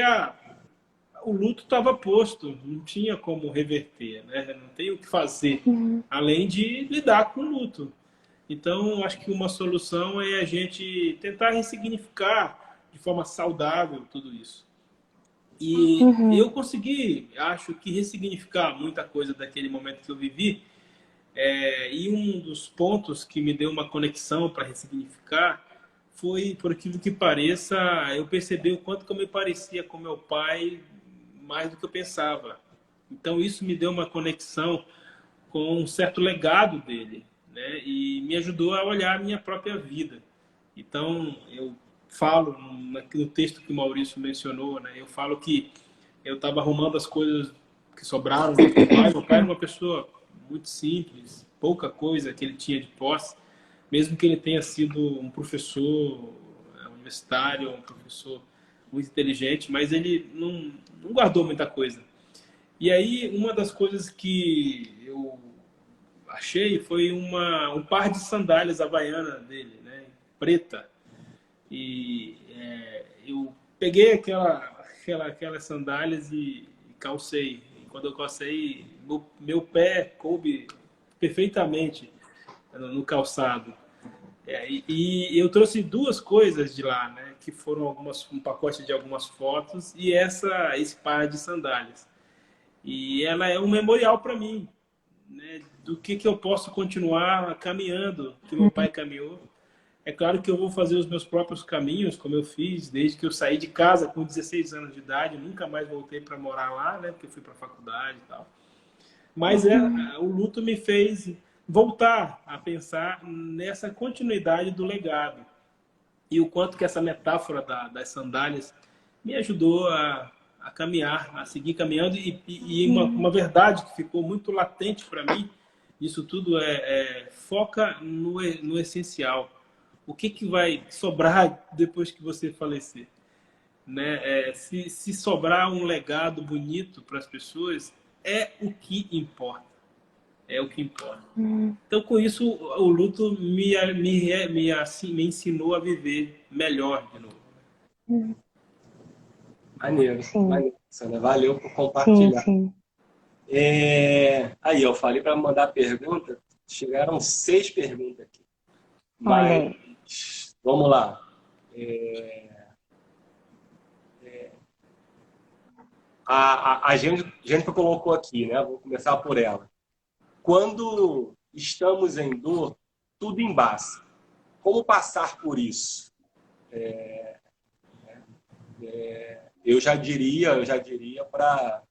o luto estava posto, não tinha como reverter, né? Não tem o que fazer, além de lidar com o luto. Então, acho que uma solução é a gente tentar ressignificar de forma saudável tudo isso. E eu consegui, acho que, ressignificar muita coisa daquele momento que eu vivi. E um dos pontos que me deu uma conexão para ressignificar foi, por aquilo que pareça, eu percebi o quanto que eu me parecia com meu pai mais do que eu pensava. Então, isso me deu uma conexão com um certo legado dele, né? E me ajudou a olhar a minha própria vida. Então, eu falo no texto que o Maurício mencionou, né? Eu falo que eu estava arrumando as coisas que sobraram do meu pai. Meu pai era uma pessoa muito simples, pouca coisa que ele tinha de posse, mesmo que ele tenha sido um professor universitário, um professor muito inteligente, mas ele não guardou muita coisa. E aí, uma das coisas que eu achei foi um par de sandálias havaiana dele, né? Preta. E eu peguei aquelas sandálias e calcei. E quando eu calcei, meu pé coube perfeitamente no calçado. E eu trouxe duas coisas de lá, né? Que foram um pacote de algumas fotos e esse par de sandálias. E ela é um memorial para mim, né, do que eu posso continuar caminhando, que meu pai caminhou. É claro que eu vou fazer os meus próprios caminhos, como eu fiz desde que eu saí de casa com 16 anos de idade, nunca mais voltei para morar lá, né, porque eu fui para a faculdade e tal. Mas o luto me fez voltar a pensar nessa continuidade do legado. E o quanto que essa metáfora das sandálias me ajudou a caminhar, a seguir caminhando. E uma verdade que ficou muito latente para mim, isso tudo foca no essencial. O que vai sobrar depois que você falecer? Né? Se sobrar um legado bonito para as pessoas, é o que importa. É o que importa. Então, com isso, o luto me ensinou a viver melhor de novo. Maneiro, Sim. maneiro, Sandra. Valeu por Sim, compartilhar. sim. Aí, eu falei para mandar pergunta, chegaram 6 perguntas aqui. Olha aí. Mas, vamos lá. A Jennifer colocou aqui, né? Vou começar por ela. Quando estamos em dor, tudo embaça. Como passar por isso? Eu já diria para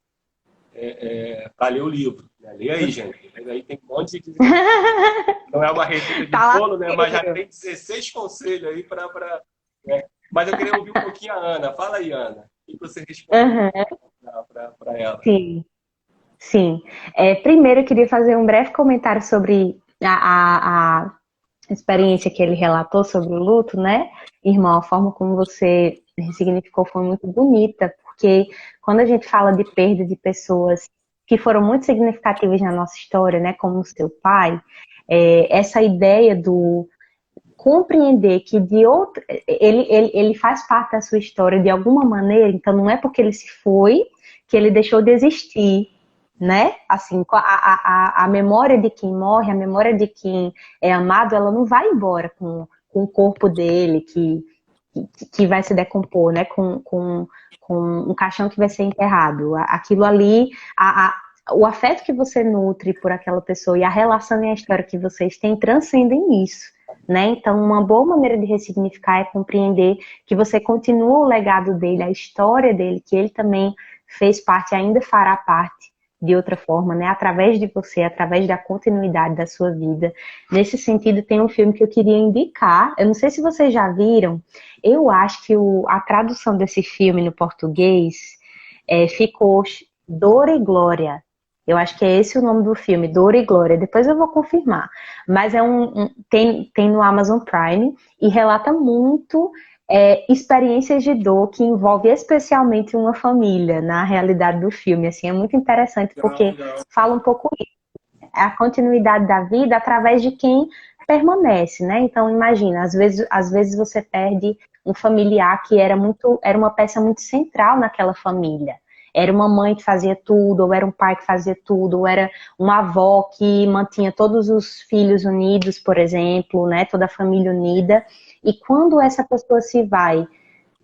ler o livro. Né? Lê aí, gente. Aí tem um monte de... Não é uma receita de Tá lá. bolo, né? Mas já tem 16 conselhos aí para... né? Mas eu queria ouvir um pouquinho a Ana. Fala aí, Ana. O que você responde para ela? Sim, sim. Primeiro, eu queria fazer um breve comentário sobre a experiência que ele relatou sobre o luto, né? Irmão, a forma como você ressignificou foi muito bonita, porque quando a gente fala de perda de pessoas que foram muito significativas na nossa história, né? Como o seu pai, essa ideia do compreender que ele faz parte da sua história de alguma maneira, então não é porque ele se foi que ele deixou de existir, né? Assim, a memória de quem morre, a memória de quem é amado, ela não vai embora com o corpo dele que vai se decompor, né? Com um caixão que vai ser enterrado. Aquilo ali, o afeto que você nutre por aquela pessoa e a relação e a história que vocês têm transcendem isso. Né? Então, uma boa maneira de ressignificar é compreender que você continua o legado dele, a história dele, que ele também fez parte, ainda fará parte de outra forma, né? Através de você, através da continuidade da sua vida. Nesse sentido, tem um filme que eu queria indicar. Eu não sei se vocês já viram. Eu acho que a tradução desse filme no português ficou Dor e Glória. Eu acho que é esse o nome do filme, Dor e Glória. Depois eu vou confirmar. Mas tem no Amazon Prime e relata muito experiências de dor que envolve especialmente uma família na realidade do filme. Assim, é muito interessante porque fala um pouco isso, a continuidade da vida através de quem permanece, né? Então imagina, às vezes você perde um familiar que era uma peça muito central naquela família. Era uma mãe que fazia tudo, ou era um pai que fazia tudo, ou era uma avó que mantinha todos os filhos unidos, por exemplo, né? Toda a família unida. E quando essa pessoa se vai,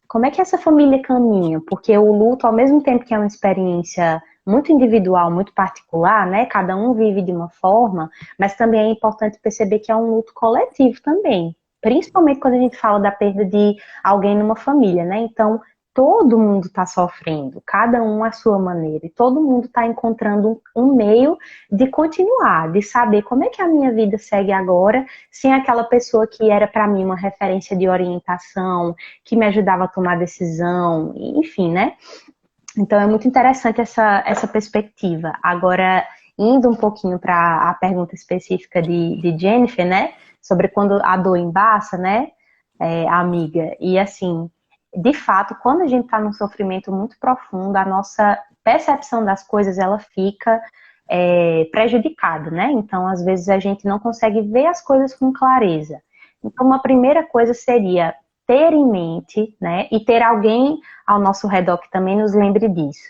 como é que essa família caminha? Porque o luto, ao mesmo tempo que é uma experiência muito individual, muito particular, né? Cada um vive de uma forma, mas também é importante perceber que é um luto coletivo também. Principalmente quando a gente fala da perda de alguém numa família, né? Então, todo mundo está sofrendo, cada um à sua maneira, e todo mundo está encontrando um meio de continuar, de saber como é que a minha vida segue agora, sem aquela pessoa que era para mim uma referência de orientação, que me ajudava a tomar decisão, enfim, né? Então é muito interessante essa perspectiva. Agora, indo um pouquinho para a pergunta específica de Jennifer, né? Sobre quando a dor embaça, né? Amiga, e assim, de fato, quando a gente está num sofrimento muito profundo, a nossa percepção das coisas, ela fica prejudicada, né? Então, às vezes, a gente não consegue ver as coisas com clareza. Então, uma primeira coisa seria ter em mente, né? E ter alguém ao nosso redor que também nos lembre disso,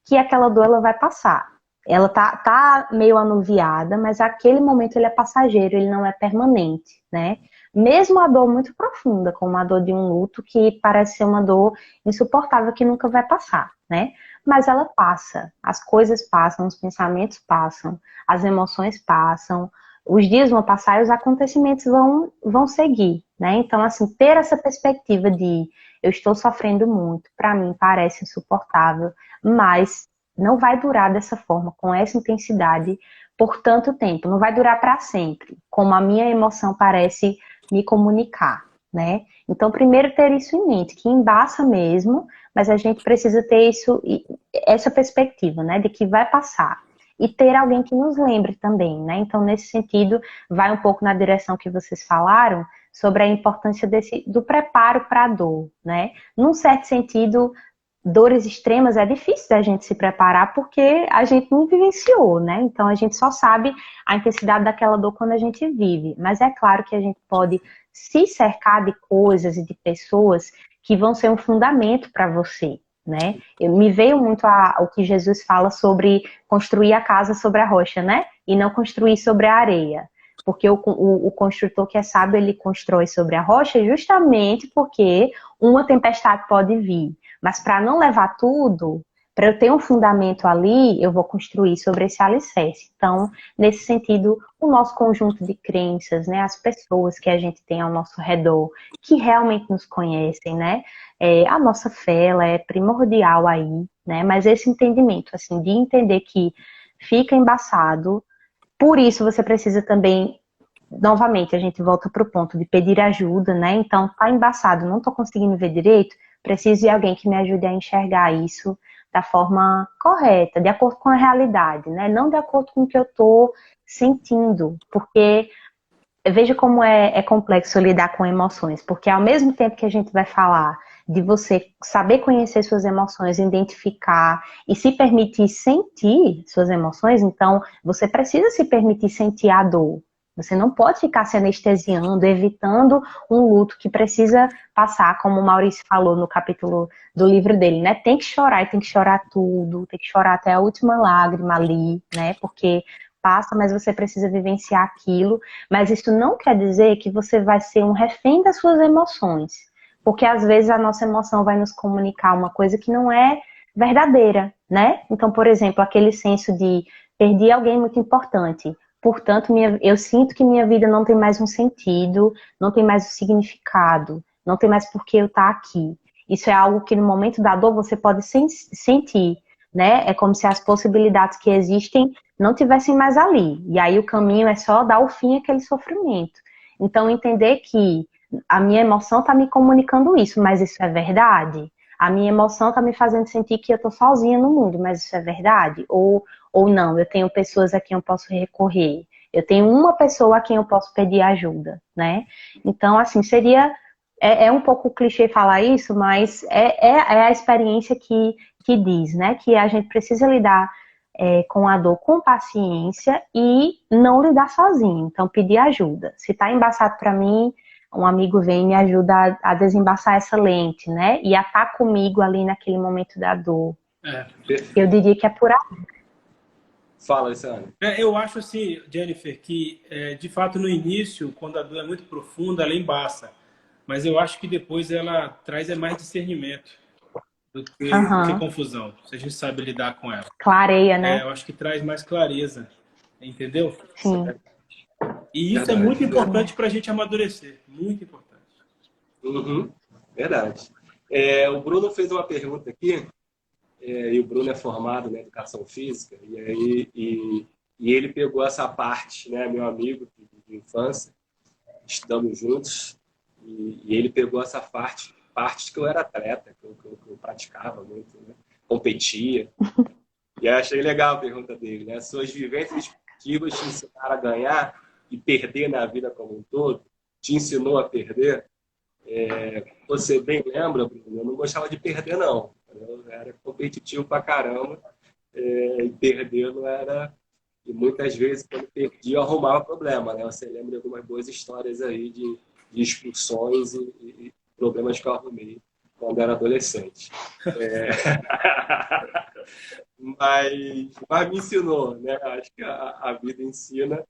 que aquela dor, ela vai passar. Ela tá meio anuviada, mas aquele momento ele é passageiro, ele não é permanente, né? Mesmo a dor muito profunda, como a dor de um luto, que parece ser uma dor insuportável que nunca vai passar, né? Mas ela passa, as coisas passam, os pensamentos passam, as emoções passam, os dias vão passar e os acontecimentos vão seguir, né? Então, assim, ter essa perspectiva de eu estou sofrendo muito, para mim parece insuportável, mas não vai durar dessa forma, com essa intensidade, por tanto tempo. Não vai durar para sempre, como a minha emoção parece me comunicar, né? Então, primeiro ter isso em mente, que embaça mesmo, mas a gente precisa ter essa perspectiva, né? De que vai passar. E ter alguém que nos lembre também, né? Então, nesse sentido, vai um pouco na direção que vocês falaram, sobre a importância do preparo para a dor, né? Num certo sentido, dores extremas é difícil da gente se preparar porque a gente não vivenciou, né? Então a gente só sabe a intensidade daquela dor quando a gente vive. Mas é claro que a gente pode se cercar de coisas e de pessoas que vão ser um fundamento para você, né? Me veio muito o que Jesus fala sobre construir a casa sobre a rocha, né? E não construir sobre a areia. Porque o construtor que é sábio, ele constrói sobre a rocha justamente porque uma tempestade pode vir. Mas para não levar tudo, para eu ter um fundamento ali, eu vou construir sobre esse alicerce. Então, nesse sentido, o nosso conjunto de crenças, né, as pessoas que a gente tem ao nosso redor, que realmente nos conhecem, né, a nossa fé, ela é primordial aí, né, mas esse entendimento, assim, de entender que fica embaçado, por isso você precisa também, novamente, a gente volta para o ponto de pedir ajuda, né, então tá embaçado, não tô conseguindo ver direito, preciso de alguém que me ajude a enxergar isso da forma correta, de acordo com a realidade, né? Não de acordo com o que eu estou sentindo, porque veja como é complexo lidar com emoções, porque ao mesmo tempo que a gente vai falar de você saber conhecer suas emoções, identificar e se permitir sentir suas emoções, então você precisa se permitir sentir a dor. Você não pode ficar se anestesiando, evitando um luto que precisa passar, como o Maurício falou no capítulo do livro dele, né? Tem que chorar e tem que chorar tudo, tem que chorar até a última lágrima ali, né? Porque passa, mas você precisa vivenciar aquilo. Mas isso não quer dizer que você vai ser um refém das suas emoções. Porque às vezes a nossa emoção vai nos comunicar uma coisa que não é verdadeira, né? Então, por exemplo, aquele senso de perdi alguém muito importante. Portanto, eu sinto que minha vida não tem mais um sentido, não tem mais um significado, não tem mais por que eu estar aqui. Isso é algo que no momento da dor você pode sentir, né? É como se as possibilidades que existem não tivessem mais ali. E aí o caminho é só dar o fim àquele sofrimento. Então, entender que a minha emoção está me comunicando isso, mas isso é verdade? A minha emoção está me fazendo sentir que eu estou sozinha no mundo, mas isso é verdade? Ou não, eu tenho pessoas a quem eu posso recorrer. Eu tenho uma pessoa a quem eu posso pedir ajuda, né? Então, assim, seria... É um pouco clichê falar isso, mas é a experiência que diz, né? Que a gente precisa lidar com a dor com paciência e não lidar sozinho. Então, pedir ajuda. Se tá embaçado para mim, um amigo vem e me ajuda a desembaçar essa lente, né? E a estar comigo ali naquele momento da dor. Eu diria que é por aí. Fala, Alessandro. Eu acho assim, Jennifer, que de fato no início, quando a dor é muito profunda, ela embaça. Mas eu acho que depois ela traz mais discernimento do que confusão, se a gente sabe lidar com ela. Clareia, né? Eu acho que traz mais clareza, entendeu? Sim. E isso é muito importante para a gente amadurecer, muito importante. Uhum, verdade. O Bruno fez uma pergunta aqui, e o Bruno é formado na educação física, e ele pegou essa parte, né, meu amigo de infância, estudamos juntos, e ele pegou essa parte que eu era atleta, que eu praticava muito, né, competia. E eu achei legal a pergunta dele, né? Suas vivências esportivas te ensinaram a ganhar e perder na vida como um todo? Te ensinou a perder? Você bem lembra, Bruno? Eu não gostava de perder, não. Eu era competitivo pra caramba, e perder não era... E muitas vezes, quando perdi, eu arrumava problema, né? Você lembra de algumas boas histórias aí de expulsões e problemas que eu arrumei quando era adolescente. Mas me ensinou, né? Acho que a vida ensina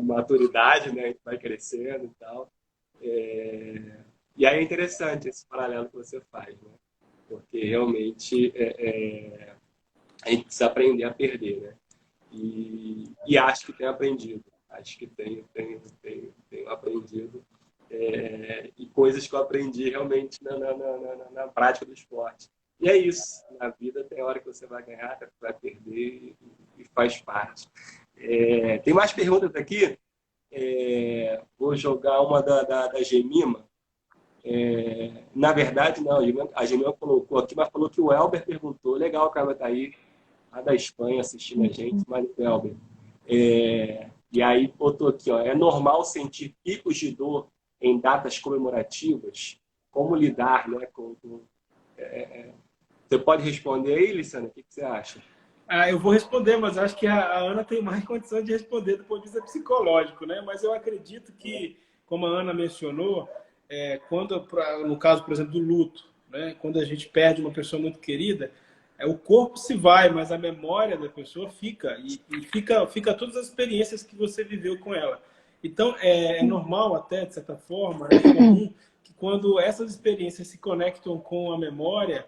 maturidade, né? A gente vai crescendo e tal. E aí é interessante esse paralelo que você faz, né? Porque realmente a gente precisa aprender a perder, né? E acho que tenho aprendido. Acho que tenho aprendido. E coisas que eu aprendi realmente na prática do esporte. E é isso. Na vida tem hora que você vai ganhar, tem hora que vai perder e faz parte. Tem mais perguntas aqui. Vou jogar uma da Gemima. Na verdade, não. A Gemima colocou aqui, mas falou que o Elber perguntou. Legal, o cara tá aí, lá da Espanha, assistindo a gente, mas o Elber. E aí botou aqui, ó, é normal sentir picos de dor em datas comemorativas? Como lidar, né, Você pode responder aí, Lissandra? O que você acha? Eu vou responder, mas acho que a Ana tem mais condição de responder do ponto de vista psicológico, né? Mas eu acredito que, como a Ana mencionou, quando, no caso, por exemplo, do luto, né? Quando a gente perde uma pessoa muito querida, o corpo se vai, mas a memória da pessoa fica. E fica todas as experiências que você viveu com ela. Então, é normal até, de certa forma, é comum que quando essas experiências se conectam com a memória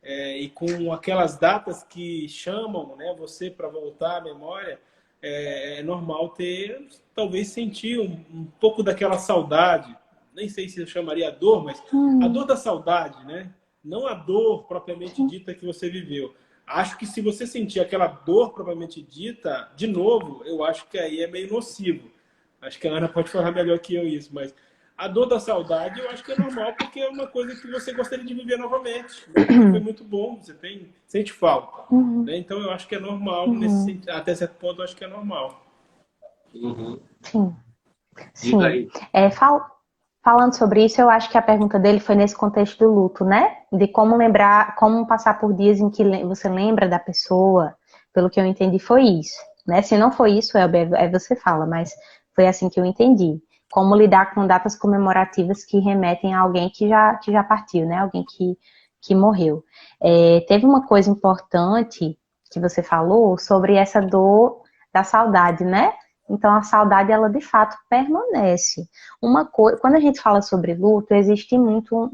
e com aquelas datas que chamam, né, você para voltar à memória, é normal ter, talvez, sentir um pouco daquela saudade. Nem sei se eu chamaria dor, mas a dor da saudade, né? Não a dor propriamente dita que você viveu. Acho que se você sentir aquela dor propriamente dita, de novo, eu acho que aí é meio nocivo. Acho que a Ana pode falar melhor que eu isso, mas a dor da saudade eu acho que é normal, porque é uma coisa que você gostaria de viver novamente. Né? Foi muito bom, você sente falta. Né? Então eu acho que é normal, até certo ponto eu acho que é normal. Sim. Sim. Falando sobre isso, eu acho que a pergunta dele foi nesse contexto do luto, né? De como lembrar, como passar por dias em que você lembra da pessoa. Pelo que eu entendi, foi isso. Né? Se não foi isso, Elber, aí você fala, mas foi assim que eu entendi. Como lidar com datas comemorativas que remetem a alguém que já partiu, né? Alguém que morreu. Teve uma coisa importante que você falou sobre essa dor da saudade, né? Então, a saudade, ela de fato permanece. Quando a gente fala sobre luto, existe muito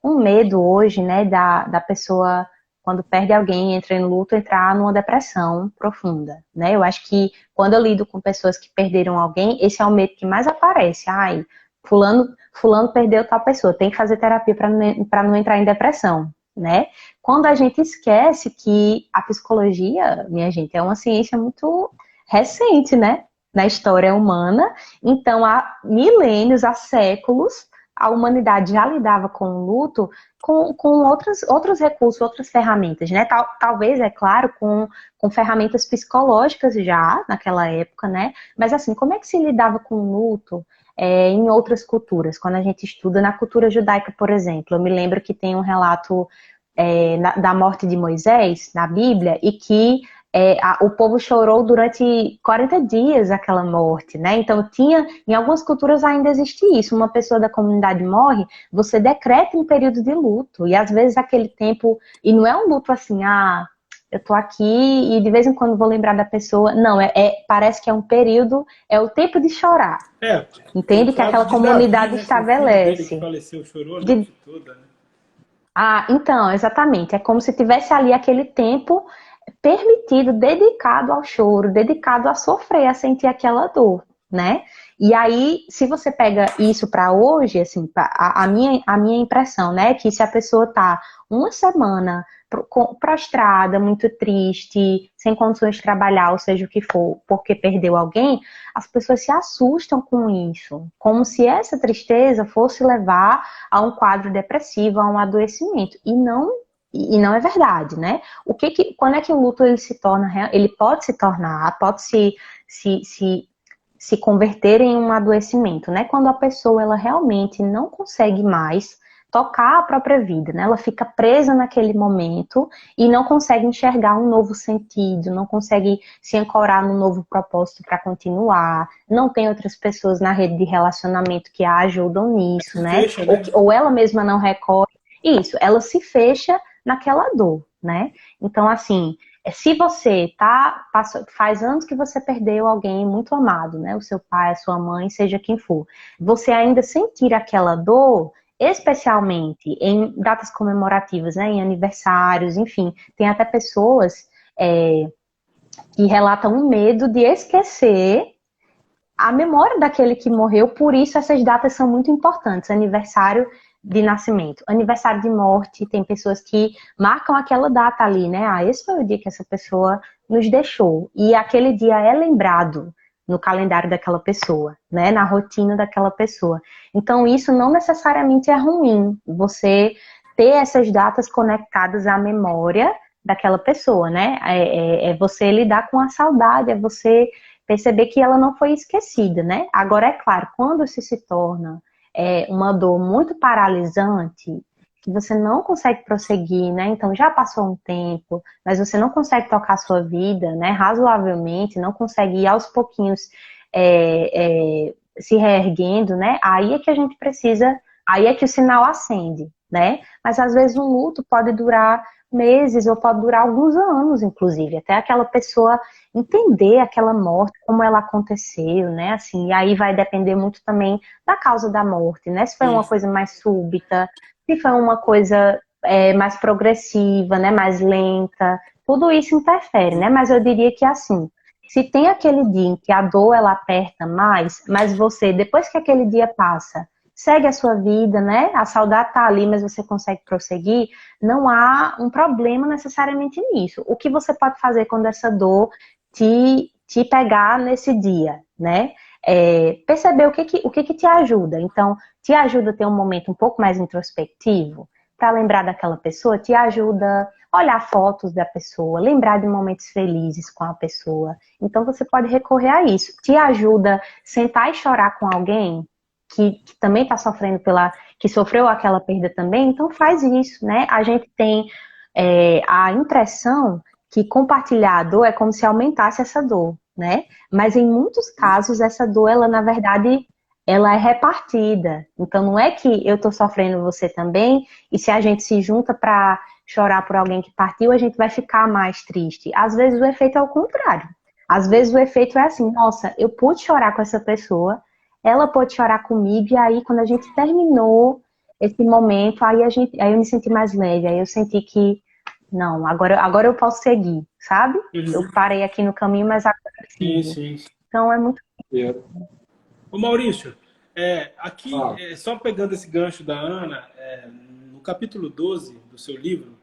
um medo hoje, né, da pessoa, quando perde alguém, entra em luto, entrar numa depressão profunda, né? Eu acho que quando eu lido com pessoas que perderam alguém, esse é o medo que mais aparece. Ai, fulano perdeu tal pessoa, tem que fazer terapia para não entrar em depressão, né? Quando a gente esquece que a psicologia, minha gente, é uma ciência muito recente, né, na história humana. Então, há milênios, há séculos, a humanidade já lidava com o luto com outros recursos, outras ferramentas, né? Talvez, é claro, com ferramentas psicológicas já naquela época, né? Mas assim, como é que se lidava com o luto em outras culturas? Quando a gente estuda na cultura judaica, por exemplo, eu me lembro que tem um relato da morte de Moisés na Bíblia e que o povo chorou durante 40 dias aquela morte, né? Então em algumas culturas ainda existe isso. Uma pessoa da comunidade morre, você decreta um período de luto. E às vezes aquele tempo, e não é um luto assim, eu tô aqui e de vez em quando vou lembrar da pessoa. Não, parece que é um período, é o tempo de chorar. Entende? Que aquela comunidade Davi, estabelece. Que faleceu, chorou a noite toda, né? Então, exatamente. É como se tivesse ali aquele tempo permitido, dedicado ao choro, dedicado a sofrer, a sentir aquela dor, né? E aí, se você pega isso para hoje, assim, a minha impressão, né, é que se a pessoa tá uma semana prostrada, muito triste, sem condições de trabalhar, ou seja o que for, porque perdeu alguém, as pessoas se assustam com isso, como se essa tristeza fosse levar a um quadro depressivo, a um adoecimento, e não é verdade, né? Quando é que o luto ele pode se tornar, pode se converter em um adoecimento, né? Quando a pessoa ela realmente não consegue mais tocar a própria vida, né? Ela fica presa naquele momento e não consegue enxergar um novo sentido, não consegue se ancorar num novo propósito para continuar, não tem outras pessoas na rede de relacionamento que a ajudam nisso, né? Fecha, né? Ou ela mesma não recorre. Isso, ela se fecha naquela dor, né? Então, assim, se você faz anos que você perdeu alguém muito amado, né? O seu pai, a sua mãe, seja quem for, você ainda sentir aquela dor, especialmente em datas comemorativas, né? Em aniversários, enfim, tem até pessoas que relatam um medo de esquecer a memória daquele que morreu, por isso essas datas são muito importantes. Aniversário de nascimento, aniversário de morte, tem pessoas que marcam aquela data ali, né? Esse foi o dia que essa pessoa nos deixou. E aquele dia é lembrado no calendário daquela pessoa, né? Na rotina daquela pessoa. Então, isso não necessariamente é ruim, você ter essas datas conectadas à memória daquela pessoa, né? É você lidar com a saudade, é você perceber que ela não foi esquecida, né? Agora, é claro, quando se torna uma dor muito paralisante, que você não consegue prosseguir, né? Então já passou um tempo, mas você não consegue tocar a sua vida, né? Razoavelmente, não consegue ir aos pouquinhos se reerguendo, né? Aí é que a gente precisa, aí é que o sinal acende, né? Mas às vezes um luto pode durar meses ou pode durar alguns anos, inclusive, até aquela pessoa entender aquela morte, como ela aconteceu, né? Assim, e aí vai depender muito também da causa da morte, né? Se foi uma coisa mais súbita, se foi uma coisa mais progressiva, né? Mais lenta, tudo isso interfere, né? Mas eu diria que assim, se tem aquele dia em que a dor ela aperta mais, mas você, depois que aquele dia passa, segue a sua vida, né? A saudade tá ali, mas você consegue prosseguir, não há um problema necessariamente nisso. O que você pode fazer quando essa dor te pegar nesse dia, né? Perceber o que te ajuda. Então, te ajuda a ter um momento um pouco mais introspectivo, para lembrar daquela pessoa, te ajuda a olhar fotos da pessoa, lembrar de momentos felizes com a pessoa. Então, você pode recorrer a isso. Te ajuda a sentar e chorar com alguém que também está sofrendo que sofreu aquela perda também, então faz isso, né? A gente tem a impressão que compartilhar a dor é como se aumentasse essa dor, né? Mas em muitos casos essa dor, ela na verdade, ela é repartida. Então não é que eu estou sofrendo você também, e se a gente se junta para chorar por alguém que partiu, a gente vai ficar mais triste. Às vezes o efeito é o contrário. Às vezes o efeito é assim, nossa, eu pude chorar com essa pessoa, ela pôde chorar comigo, e aí quando a gente terminou esse momento, aí eu me senti mais leve, aí eu senti que, não, agora eu posso seguir, sabe? Eu parei aqui no caminho, mas agora eu sigo. Sim. Então é muito... Ô Maurício, aqui, só pegando esse gancho da Ana, no capítulo 12 do seu livro,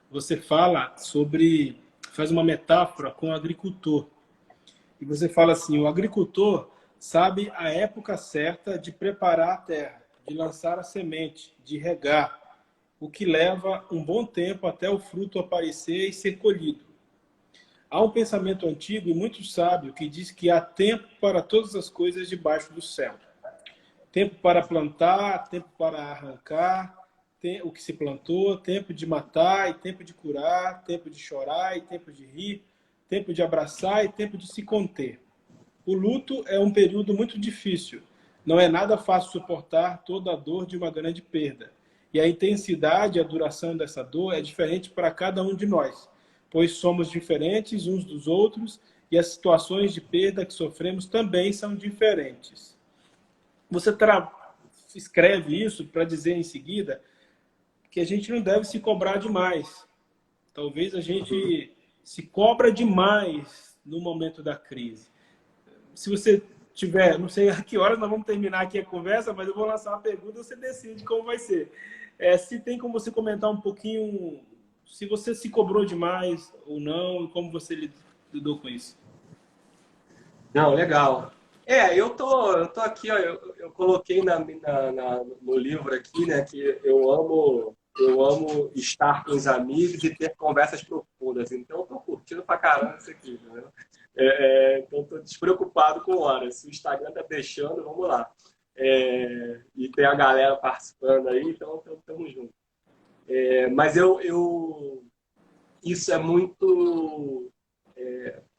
você faz uma metáfora com o agricultor. E você fala assim, o agricultor sabe a época certa de preparar a terra, de lançar a semente, de regar, o que leva um bom tempo até o fruto aparecer e ser colhido. Há um pensamento antigo e muito sábio que diz que há tempo para todas as coisas debaixo do céu. Tempo para plantar, tempo para arrancar o que se plantou, tempo de matar e tempo de curar, tempo de chorar e tempo de rir, tempo de abraçar e tempo de se conter. O luto é um período muito difícil. Não é nada fácil suportar toda a dor de uma grande perda. E a intensidade e a duração dessa dor é diferente para cada um de nós, pois somos diferentes uns dos outros e as situações de perda que sofremos também são diferentes. Você escreve isso para dizer em seguida que a gente não deve se cobrar demais. Talvez a gente se cobra demais no momento da crise. Se você tiver, não sei a que horas nós vamos terminar aqui a conversa, mas eu vou lançar uma pergunta e você decide como vai ser. Se tem como você comentar um pouquinho, se você se cobrou demais ou não, e como você lidou com isso. Não, legal. Eu tô aqui, ó, eu coloquei no livro aqui, né, que eu amo estar com os amigos e ter conversas profundas. Então, eu tô curtindo pra caramba isso aqui, entendeu? Então, tô despreocupado com horas. Se o Instagram tá deixando, vamos lá. E tem a galera participando aí, então estamos juntos. Mas isso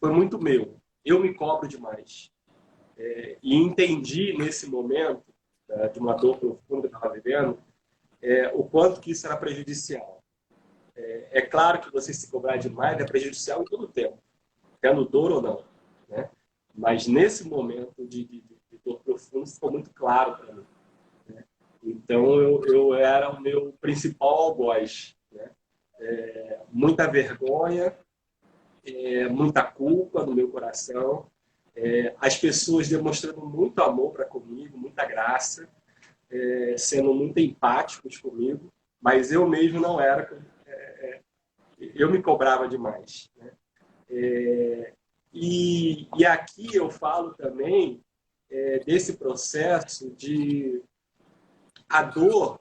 foi muito meu. Eu me cobro demais. E entendi nesse momento, né, de uma dor profunda que eu estava vivendo, o quanto que isso era prejudicial. É claro que você se cobrar demais é prejudicial em todo o tempo, tendo dor ou não, né? Mas nesse momento de dor profunda, isso ficou muito claro para mim, né? Então eu era o meu principal algoz, né? Muita vergonha, muita culpa no meu coração, as pessoas demonstrando muito amor para comigo, muita graça, sendo muito empáticos comigo, mas eu mesmo não era, eu me cobrava demais, né? E aqui eu falo também desse processo de a dor,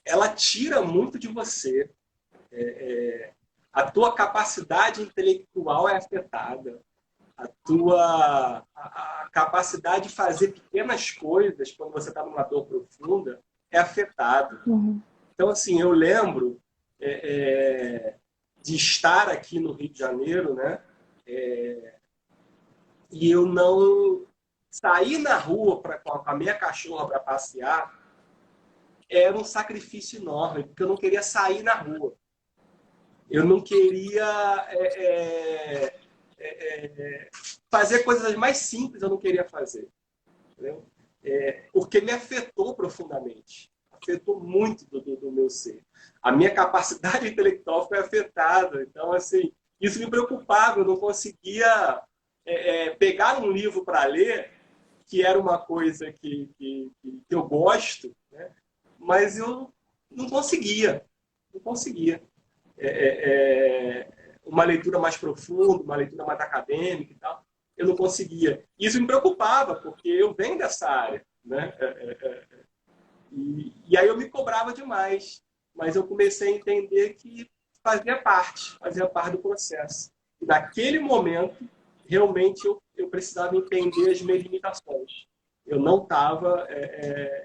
ela tira muito de você. A tua capacidade intelectual é afetada. A capacidade de fazer pequenas coisas quando você está numa dor profunda é afetada. Então, assim, eu lembro de estar aqui no Rio de Janeiro, né? E eu não sair na rua com a minha cachorra para passear, era um sacrifício enorme, porque eu não queria sair na rua. Eu não queria fazer coisas mais simples, eu não queria fazer. Entendeu? Porque me afetou profundamente. Afetou muito do meu ser. A minha capacidade intelectual foi afetada. Então, assim, isso me preocupava. Eu não conseguia pegar um livro para ler, que era uma coisa que eu gosto, né? Mas eu não conseguia. Não conseguia. Uma leitura mais profunda, uma leitura mais acadêmica e tal, eu não conseguia. Isso me preocupava, porque eu venho dessa área, né? E aí eu me cobrava demais, mas eu comecei a entender que fazia parte do processo. E naquele momento, realmente eu precisava entender as minhas limitações. Eu não estava,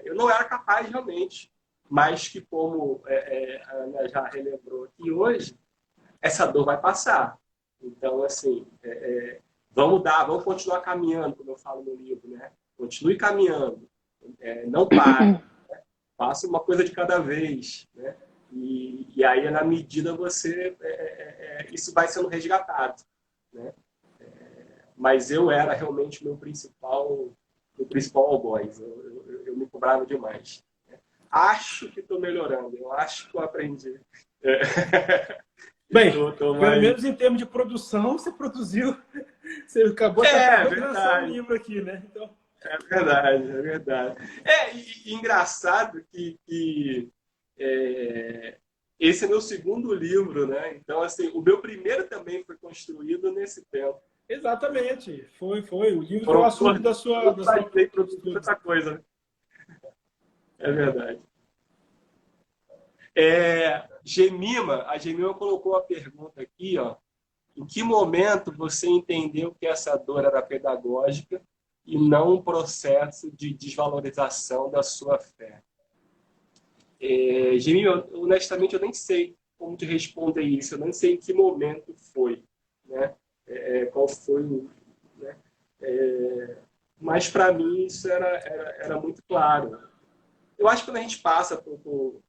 eu não era capaz realmente, mas que como a Ana já relembrou aqui hoje, essa dor vai passar. Então, assim, vamos continuar caminhando, como eu falo no livro, né? Continue caminhando, não pare, né? Faça uma coisa de cada vez, né? E aí, na medida, isso vai sendo resgatado, né? Mas eu era realmente meu principal algoz. Eu me cobrava demais. Acho que estou melhorando, eu acho que eu aprendi. Bem, pelo menos em termos de produção, você produziu, você acabou de lançar um livro aqui, né? Então... É verdade, é verdade. E engraçado que esse é meu segundo livro, né? Então, assim, o meu primeiro também foi construído nesse tempo. Exatamente, foi. O livro é o assunto da sua outra coisa, né? É verdade. A Gemima colocou a pergunta aqui, ó. Em que momento você entendeu que essa dor era pedagógica e não um processo de desvalorização da sua fé? Gemima, honestamente, eu nem sei como te responder isso. Eu nem sei em que momento foi, né? Qual foi o... Né? Mas, para mim, isso era muito claro. Eu acho que quando a gente passa por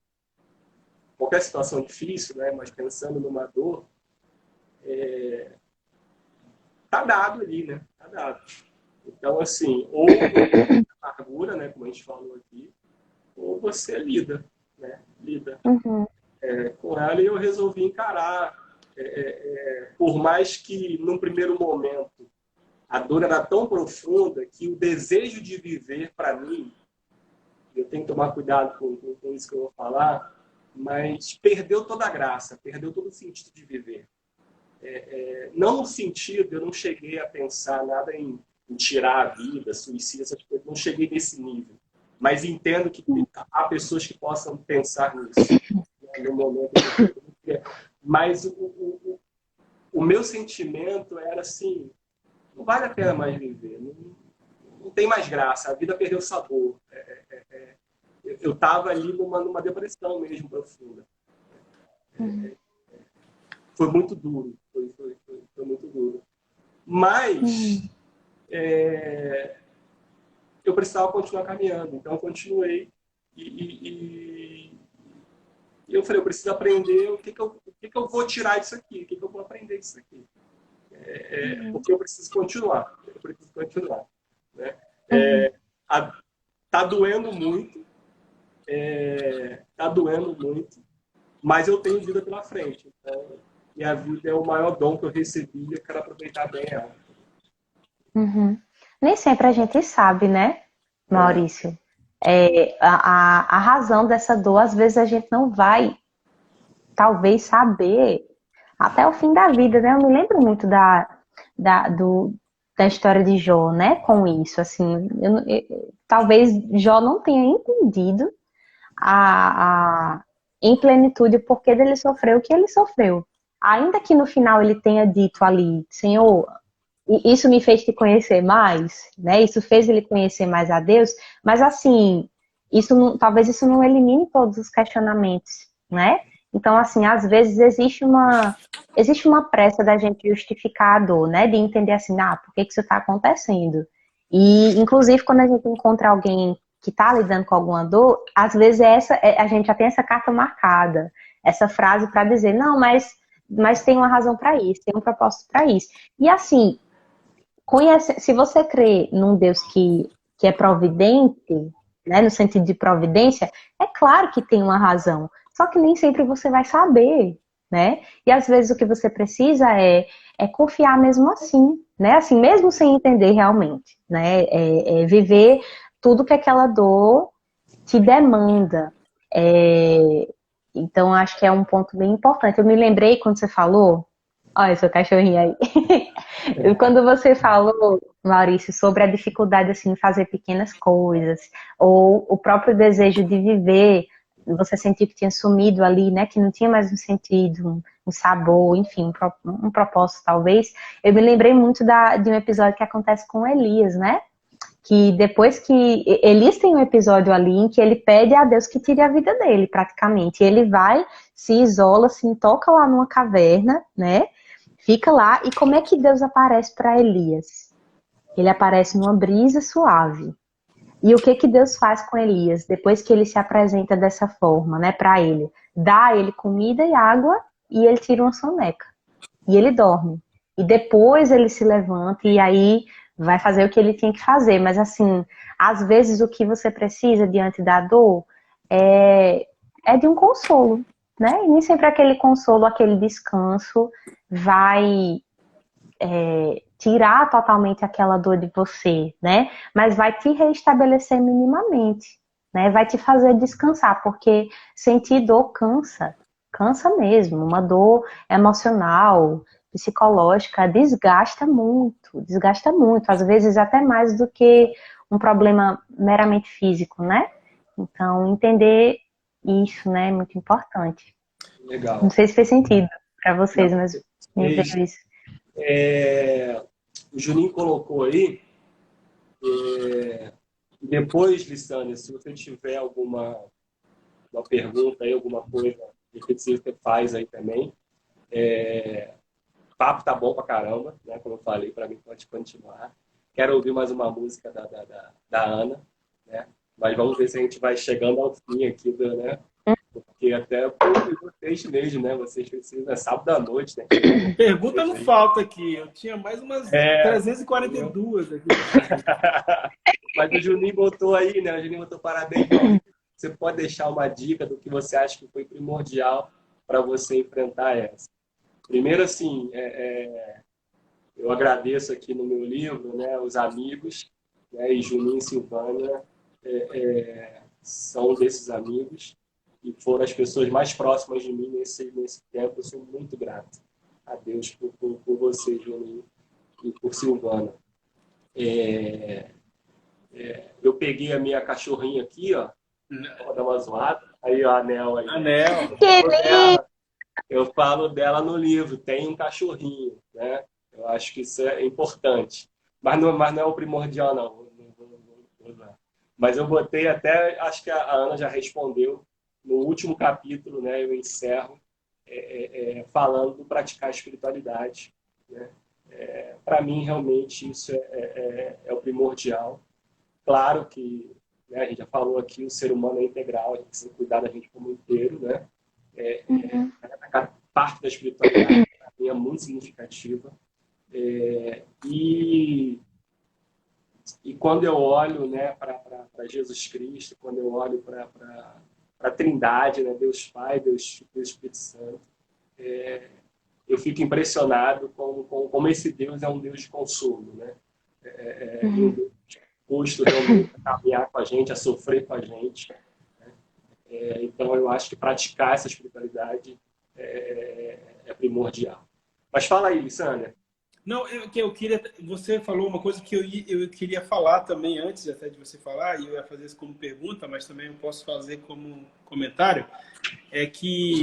qualquer situação difícil, né? Mas pensando numa dor, tá dado ali, né? Tá dado. Então, assim, ou amargura, né? Como a gente falou aqui, ou você lida, né? Lida com ela, e eu resolvi encarar. Por mais que, num primeiro momento, a dor era tão profunda que o desejo de viver, para mim, eu tenho que tomar cuidado com isso que eu vou falar, mas perdeu toda a graça, perdeu todo o sentido de viver. Não no sentido, eu não cheguei a pensar nada em tirar a vida, suicídio, essas coisas, não cheguei nesse nível. Mas entendo que há pessoas que possam pensar nisso, né, no momento que mas o meu sentimento era assim, não vale a pena mais viver, não tem mais graça, a vida perdeu sabor. Eu estava ali numa depressão mesmo profunda. Foi muito duro, foi muito duro. Mas eu precisava continuar caminhando, então eu continuei e eu falei, eu preciso aprender o que eu vou tirar disso aqui, o que eu vou aprender disso aqui. Porque eu preciso continuar, né? Tá doendo muito, mas eu tenho vida pela frente. Então, minha vida é o maior dom que eu recebi e eu quero aproveitar bem ela. Nem sempre a gente sabe, né, Maurício? A razão dessa dor, às vezes a gente não vai, talvez, saber até o fim da vida, né? Eu me lembro muito da história de Jó, né, com isso, assim, talvez Jó não tenha entendido em plenitude o porquê dele sofreu o que ele sofreu. Ainda que no final ele tenha dito ali, Senhor, isso me fez te conhecer mais, né? Isso fez ele conhecer mais a Deus, mas assim, talvez isso não elimine todos os questionamentos, né? Então, assim, às vezes existe uma pressa da gente justificar a dor, né? De entender assim, por que isso está acontecendo? E, inclusive, quando a gente encontra alguém que está lidando com alguma dor, às vezes a gente já tem essa carta marcada, essa frase para dizer, não, mas tem uma razão para isso, tem um propósito para isso. E assim, se você crê num Deus que é providente, né, no sentido de providência, é claro que tem uma razão. Só que nem sempre você vai saber, né? E às vezes o que você precisa é confiar mesmo assim, né? Assim, mesmo sem entender realmente, né? Viver tudo que aquela dor te demanda. Então, acho que é um ponto bem importante. Eu me lembrei quando você falou, olha seu cachorrinho aí. Quando você falou, Maurício, sobre a dificuldade assim, de fazer pequenas coisas, ou o próprio desejo de viver, você sentiu que tinha sumido ali, né? Que não tinha mais um sentido, um sabor, enfim, um propósito talvez. Eu me lembrei muito de um episódio que acontece com Elias, né? Que depois que Elias tem um episódio ali em que ele pede a Deus que tire a vida dele, praticamente. Ele vai, se isola, se toca lá numa caverna, né? Fica lá, e como é que Deus aparece para Elias? Ele aparece numa brisa suave. E o que Deus faz com Elias depois que ele se apresenta dessa forma, né, para ele? Dá a ele comida e água e ele tira uma soneca. E ele dorme. E depois ele se levanta e aí vai fazer o que ele tinha que fazer. Mas assim, às vezes o que você precisa diante da dor é de um consolo, né? E nem sempre aquele consolo, aquele descanso vai tirar totalmente aquela dor de você, né? Mas vai te reestabelecer minimamente, né? Vai te fazer descansar, porque sentir dor cansa, cansa mesmo. Uma dor emocional, psicológica, desgasta muito, às vezes até mais do que um problema meramente físico, né? Então, entender isso, né, é muito importante. Legal. Não sei se fez sentido para vocês, mas me veio isso. O Juninho colocou aí, depois, Lissânia, se você tiver uma pergunta aí, alguma coisa que você faz aí também, o papo tá bom pra caramba, né? Como eu falei, para mim pode continuar. Quero ouvir mais uma música da Ana, né? Mas vamos ver se a gente vai chegando ao fim aqui, né? Porque até vocês mesmo, né? Vocês precisam, é sábado à noite, né? Pergunta não falta aqui. Eu tinha mais umas 342 aqui. Mas o Juninho botou aí, né? O Juninho botou parabéns. Você pode deixar uma dica do que você acha que foi primordial para você enfrentar essa? Primeiro, assim, eu agradeço aqui no meu livro, né? Os amigos, né? E Juninho e Silvânia são desses amigos e foram as pessoas mais próximas de mim nesse tempo. Eu sou muito grato a Deus por você, Juninho, e por Silvana. Eu peguei a minha cachorrinha aqui, ó, vou dar uma zoada. Aí, ó, Anel aí. Anel. Eu falo dela no livro, tem um cachorrinho, né? Eu acho que isso é importante. Mas não é o primordial, não. Mas eu botei até, acho que a Ana já respondeu, no último capítulo, né? Eu encerro falando do praticar a espiritualidade, né? Para mim, realmente, isso é o primordial. Claro que, né, a gente já falou aqui, o ser humano é integral, a gente precisa cuidar da gente como inteiro, né? A parte da espiritualidade para mim é muito significativa. E quando eu olho, né, para Jesus Cristo, quando eu olho para a Trindade, né, Deus Pai, Deus Espírito Santo, eu fico impressionado como esse Deus é um Deus de consolo, né? Um Deus disposto realmente a caminhar com a gente, a sofrer com a gente. Então, eu acho que praticar essa espiritualidade é primordial. Mas fala aí, Lissânia. Não, eu queria. Você falou uma coisa que eu queria falar também antes até de você falar, e eu ia fazer isso como pergunta, mas também eu posso fazer como comentário. É que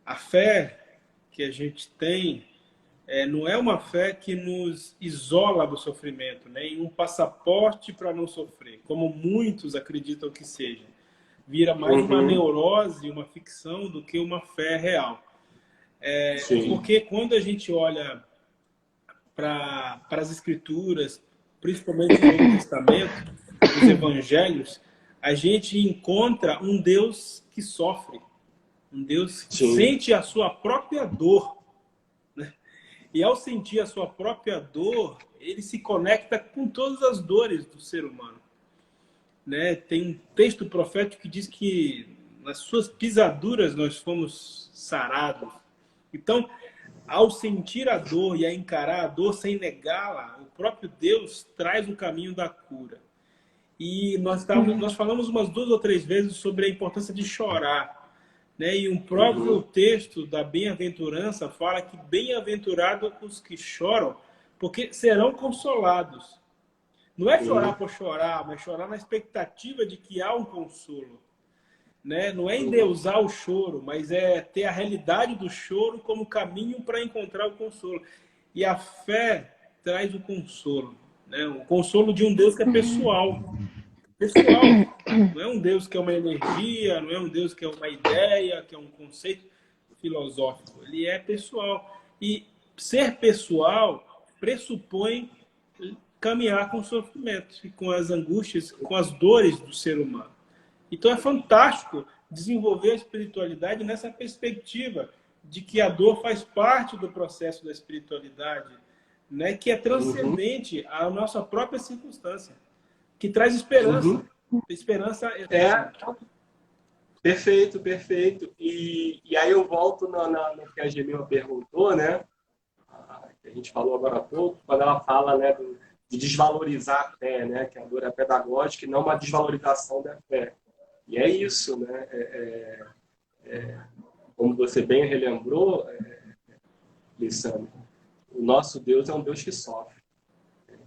a fé que a gente tem não é uma fé que nos isola do sofrimento, né? E um passaporte para não sofrer, como muitos acreditam que seja. Vira mais uma neurose, uma ficção, do que uma fé real. Porque quando a gente olha para as Escrituras, principalmente no Novo Testamento, dos evangelhos, a gente encontra um Deus que sofre, um Deus que sente a sua própria dor, né? E ao sentir a sua própria dor, ele se conecta com todas as dores do ser humano, né? Tem um texto profético que diz que nas suas pisaduras nós fomos sarados. Então, ao sentir a dor e a encarar a dor sem negá-la, o próprio Deus traz o caminho da cura. E nós falamos umas 2 ou 3 vezes sobre a importância de chorar, né? E um próprio texto da bem-aventurança fala que bem-aventurados os que choram, porque serão consolados. Não é chorar por chorar, mas chorar na expectativa de que há um consolo, né? Não é endeusar o choro, mas é ter a realidade do choro como caminho para encontrar o consolo. E a fé traz o consolo, né? O consolo de um Deus que é pessoal. Pessoal, não é um Deus que é uma energia, não é um Deus que é uma ideia, que é um conceito filosófico. Ele é pessoal. E ser pessoal pressupõe caminhar com o sofrimento e com as angústias, com as dores do ser humano. Então é fantástico desenvolver a espiritualidade nessa perspectiva de que a dor faz parte do processo da espiritualidade, né? Que é transcendente à nossa própria circunstância, que traz esperança. Esperança Perfeito, perfeito. E aí eu volto no que a Gemima perguntou, né? Que a gente falou agora há pouco, quando ela fala, né, de desvalorizar a fé, né? Que a dor é pedagógica e não uma desvalorização da fé. E é isso, né? Como você bem relembrou, Lissandro, o nosso Deus é um Deus que sofre.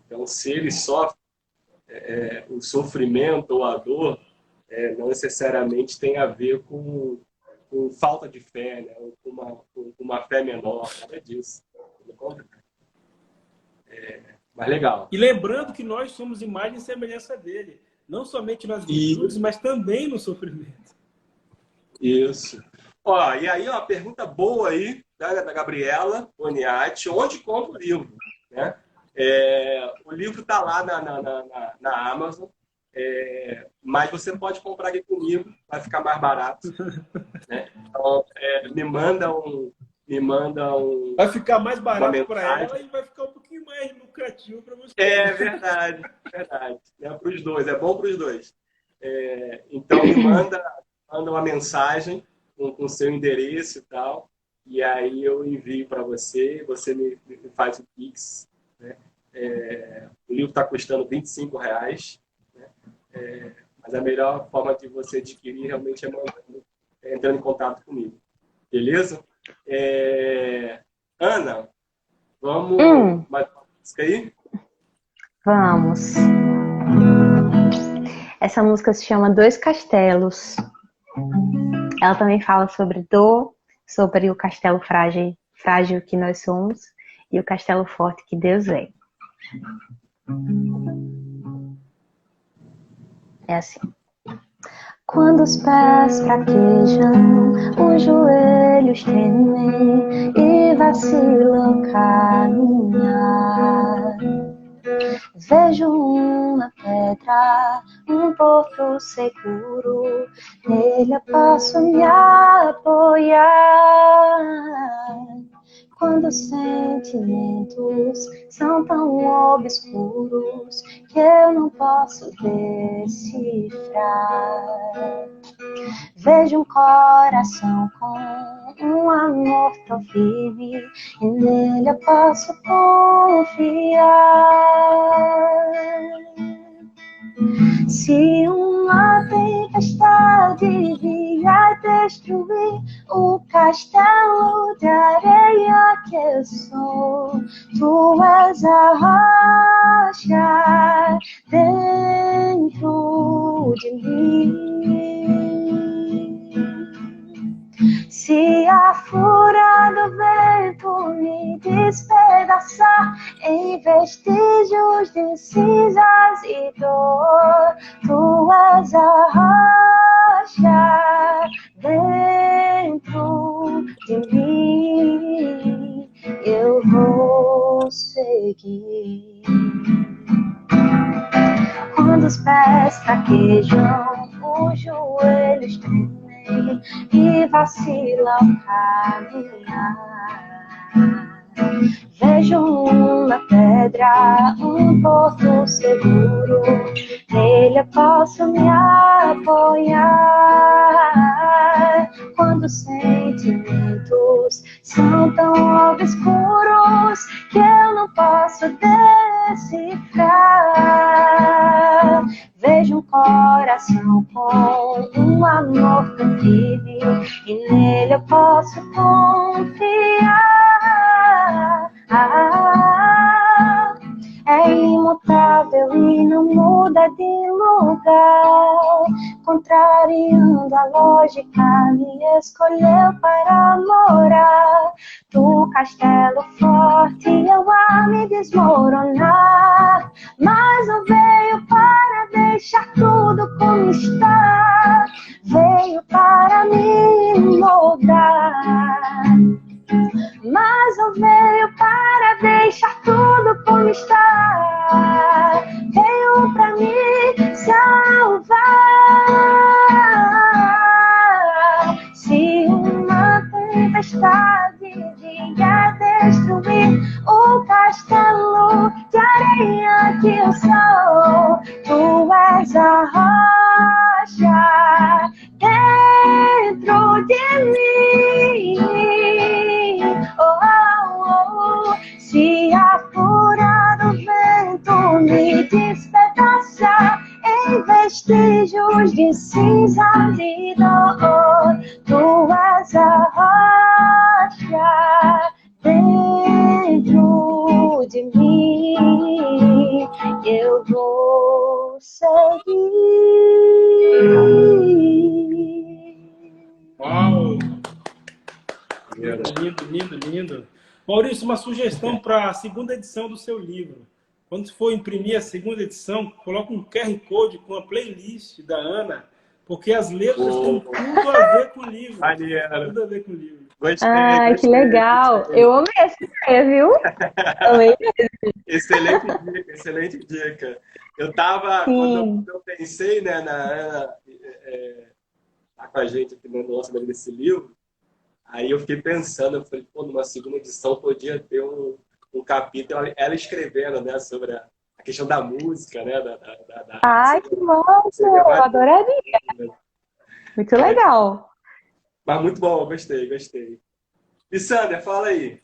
Então, se ele sofre, o sofrimento ou a dor não necessariamente tem a ver com falta de fé, né? Ou com uma fé menor, nada disso. Mas legal. E lembrando que nós somos imagem e semelhança dele. Não somente nas virtudes, mas também no sofrimento. Isso. Ó, e aí, uma pergunta boa aí, da Gabriela Boniati. Onde compra o livro? Né? O livro está lá na Amazon, mas você pode comprar aqui comigo, vai ficar mais barato. Né? Então, me manda um... Vai ficar mais barato para ela e vai ficar um pouquinho mais lucrativo para você. É verdade, verdade. É para os dois, é bom para os dois. Então, me manda uma mensagem com o seu endereço e tal, e aí eu envio para você me faz o Pix. Né? O livro está custando R$25, né? Mas a melhor forma de você adquirir realmente é entrando em contato comigo. Beleza? Ana, vamos mais uma música aí? Vamos. Essa música se chama Dois Castelos. Ela também fala sobre dor, sobre o castelo frágil que nós somos e o castelo forte que Deus é. É assim. Quando os pés fraquejam, os joelhos tremem e vacilam caminhar. Vejo uma pedra, um porto seguro, nele eu posso me apoiar. Quando os sentimentos são tão obscuros que eu não posso decifrar, vejo um coração com um amor tão firme e nele eu posso confiar. Se uma tempestade vier destruir o castelo de areia que eu sou, tu és a rocha dentro de mim. Se a fúria do vento me despedaçar em vestígios de cinzas e dor, tu és a rocha dentro de mim. Eu vou seguir. Quando os pés fraquejam, os joelhos tremem e vacilam ao caminhar. Vejo uma pedra, um porto seguro, nele eu posso me apoiar. Quando os sentimentos são tão obscuros que eu não posso decifrar, vejo um coração com um amor tão firme e nele eu posso confiar. É imutável e não muda de lugar, contrariando a lógica, me escolheu para morar. Do castelo forte eu a me desmoronar, mas não veio para deixar tudo como está, veio para me moldar. Mas não veio para deixar tudo como está, veio para me salvar. Se uma tempestade vier destruir o castelo de areia que eu sou, tu és a rocha dentro de mim. Se a fúria do vento me despedaça em vestígios de cinza de dor, tu és a rocha dentro de mim. Eu vou seguir. Uau! Lindo, lindo, lindo. Maurício, uma sugestão para a segunda edição do seu livro. Quando for imprimir a segunda edição, coloca um QR Code com a playlist da Ana, porque as letras têm tudo a ver com o livro. Tudo a ver com o livro. Gostei, Ai, que gostei, legal. gostei. Eu amei essa ideia, viu? Amei mesmo. Excelente dica, excelente dica. Eu tava, quando eu pensei, né, na Ana tá com a gente aqui no lançamento desse livro, aí eu fiquei pensando, eu falei, pô, numa segunda edição podia ter um capítulo, ela escrevendo, né, sobre a questão da música, né, Ai, que massa! Eu adoraria. Muito legal. Mas muito bom, gostei, gostei. E Sander, fala aí,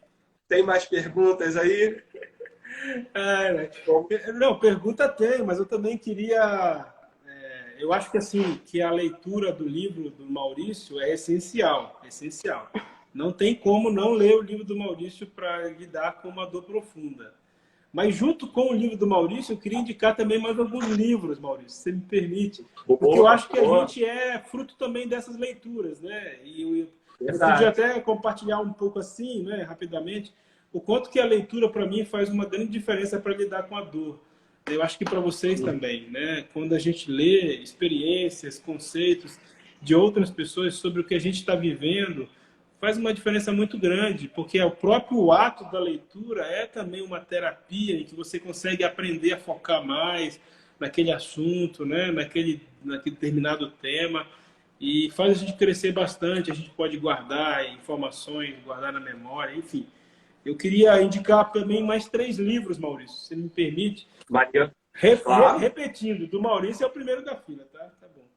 tem mais perguntas aí? Não, pergunta tem, mas eu também queria... eu acho que assim, que a leitura do livro do Maurício é essencial, essencial. Não tem como não ler o livro do Maurício para lidar com uma dor profunda. Mas junto com o livro do Maurício, eu queria indicar também mais alguns livros, Maurício, se você me permite. Porque eu acho que a gente é fruto também dessas leituras, né? E eu podia até compartilhar um pouco assim, né, rapidamente, o quanto que a leitura, para mim, faz uma grande diferença para lidar com a dor. Eu acho que para vocês também, né? Quando a gente lê experiências, conceitos de outras pessoas sobre o que a gente está vivendo, faz uma diferença muito grande, porque o próprio ato da leitura é também uma terapia em que você consegue aprender a focar mais naquele assunto, né? naquele determinado tema, e faz a gente crescer bastante. A gente pode guardar informações, guardar na memória, enfim. Eu queria indicar também mais 3 livros, Maurício, se me permite. Repetindo, do Maurício é o primeiro da fila, tá? Tá bom.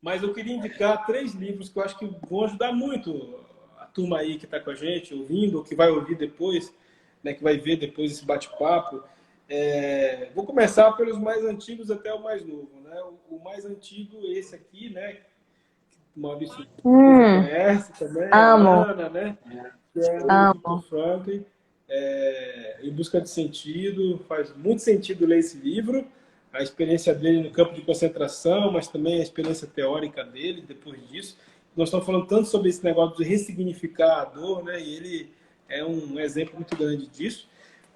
Mas eu queria indicar 3 livros que eu acho que vão ajudar muito a turma aí que está com a gente, ouvindo, ou que vai ouvir depois, né, que vai ver depois esse bate-papo. Vou começar pelos mais antigos até o mais novo, né? O mais antigo, esse aqui, né? Que o Maurício conhece também, Amo. a Ana, né? Que é o Viktor Frankl, Em Busca de Sentido. Faz muito sentido ler esse livro. A experiência dele no campo de concentração, mas também a experiência teórica dele depois disso. Nós estamos falando tanto sobre esse negócio de ressignificar a dor, né? E ele é um exemplo muito grande disso.